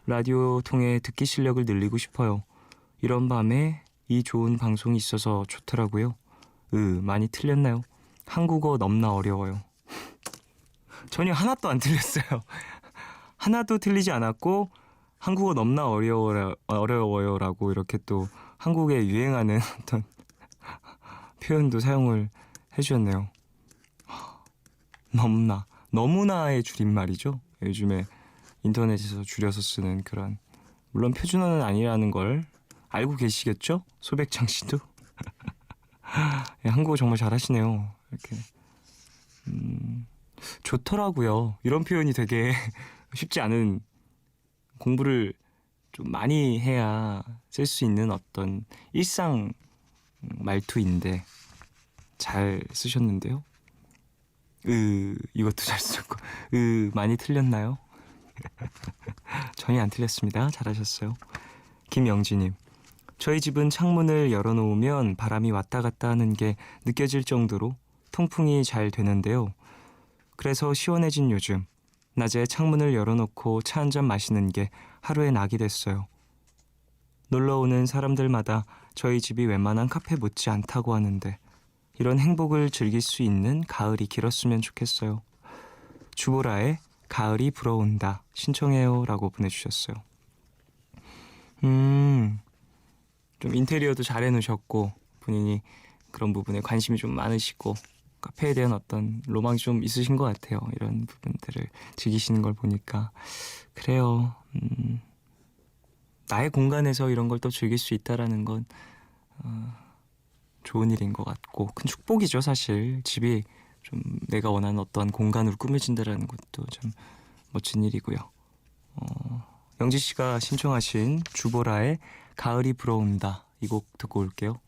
라디오 통해 듣기 실력을 늘리고 싶어요. 이런 밤에 이 좋은 방송이 있어서 좋더라고요. 많이 틀렸나요? 한국어 넘나 어려워요. 전혀 하나도 안 틀렸어요. 하나도 틀리지 않았고 한국어 넘나 어려워요라고 이렇게 또 한국에 유행하는 어떤 표현도 사용을 해주셨네요. 너무나의 줄임말이죠. 요즘에 인터넷에서 줄여서 쓰는 그런, 물론 표준어는 아니라는 걸 알고 계시겠죠? 소백창 씨도. 한국어 정말 잘하시네요. 이렇게 좋더라고요. 이런 표현이 되게 쉽지 않은, 공부를 좀 많이 해야 쓸 수 있는 어떤 일상 말투인데 잘 쓰셨는데요. 이것도 잘 쓰고 많이 틀렸나요? 전혀 안 틀렸습니다. 잘하셨어요. 김영지님, 저희 집은 창문을 열어놓으면 바람이 왔다 갔다 하는 게 느껴질 정도로 통풍이 잘 되는데요. 그래서 시원해진 요즘 낮에 창문을 열어놓고 차 한잔 마시는 게 하루의 낙이 됐어요. 놀러오는 사람들마다 저희 집이 웬만한 카페 못지 않다고 하는데 이런 행복을 즐길 수 있는 가을이 길었으면 좋겠어요. 주보라의 가을이 불어온다 신청해요 라고 보내주셨어요. 좀 인테리어도 잘 해놓으셨고 본인이 그런 부분에 관심이 좀 많으시고 카페에 대한 어떤 로망이 좀 있으신 것 같아요. 이런 부분들을 즐기시는 걸 보니까 그래요. 나의 공간에서 이런 걸 또 즐길 수 있다라는 건 좋은 일인 것 같고 큰 축복이죠. 사실 집이 좀 내가 원하는 어떠한 공간으로 꾸며진다라는 것도 참 멋진 일이고요. 영지 씨가 신청하신 주보라의 가을이 불어온다 이 곡 듣고 올게요.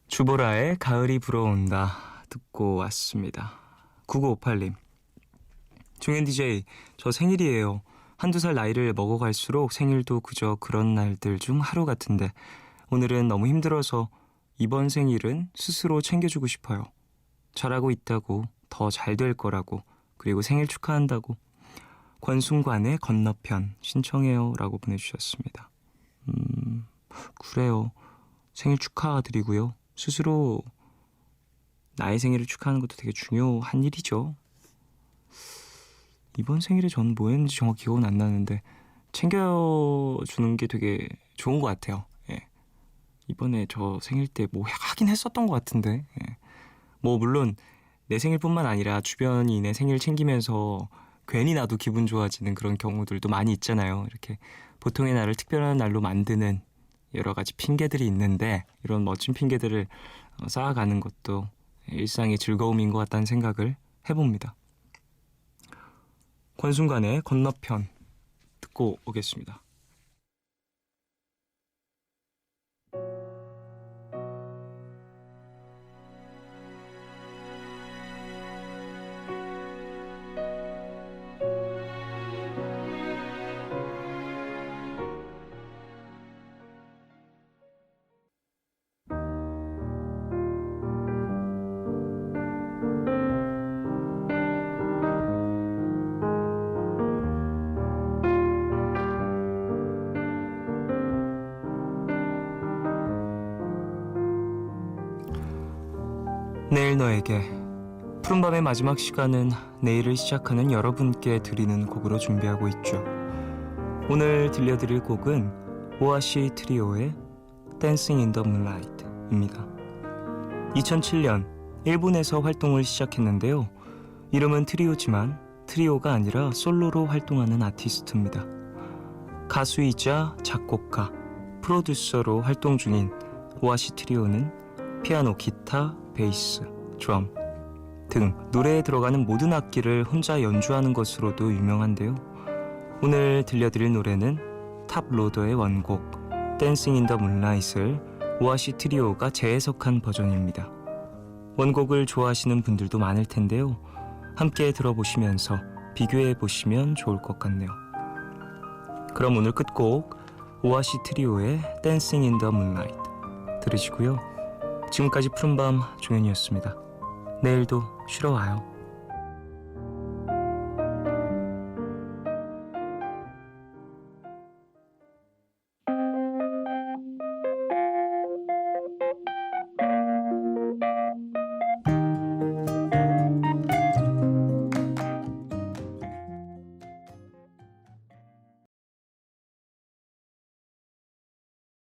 주보라의 가을이 불어온다 듣고 왔습니다. 9958님, 종현 DJ, 저 생일이에요. 한두 살 나이를 먹어갈수록 생일도 그저 그런 날들 중 하루 같은데 오늘은 너무 힘들어서 이번 생일은 스스로 챙겨주고 싶어요. 잘하고 있다고, 더 잘 될 거라고, 그리고 생일 축하한다고. 권순관의 건너편 신청해요 라고 보내주셨습니다. 그래요. 생일 축하드리고요. 스스로 나의 생일을 축하하는 것도 되게 중요한 일이죠. 이번 생일에 저는 뭐 했는지 정확히 기억은 안 나는데 챙겨주는 게 되게 좋은 것 같아요. 예. 이번에 저 생일 때 뭐 하긴 했었던 것 같은데 뭐 물론 내 생일뿐만 아니라 주변인의 생일 챙기면서 괜히 나도 기분 좋아지는 그런 경우들도 많이 있잖아요. 이렇게 보통의 날을 특별한 날로 만드는 여러 가지 핑계들이 있는데 이런 멋진 핑계들을 쌓아가는 것도 일상의 즐거움인 것 같다는 생각을 해봅니다. 권순관의 건너편 듣고 오겠습니다. 내일 너에게 푸른밤의 마지막 시간은 내일을 시작하는 여러분께 드리는 곡으로 준비하고 있죠. 오늘 들려드릴 곡은 오아시 트리오의 Dancing in the Moonlight입니다. 2007년 일본에서 활동을 시작했는데요. 이름은 트리오지만 트리오가 아니라 솔로로 활동하는 아티스트입니다. 가수이자 작곡가, 프로듀서로 활동 중인 오아시 트리오는 피아노, 기타, 베이스, 드럼 등 노래에 들어가는 모든 악기를 혼자 연주하는 것으로도 유명한데요. 오늘 들려드릴 노래는 탑 로더의 원곡 Dancing in the Moonlight을 오아시 트리오가 재해석한 버전입니다. 원곡을 좋아하시는 분들도 많을 텐데요. 함께 들어보시면서 비교해 보시면 좋을 것 같네요. 그럼 오늘 끝곡 오아시 트리오의 Dancing in the Moonlight 들으시고요. 지금까지 푸른밤 종현이었습니다. 내일도 쉬러 와요.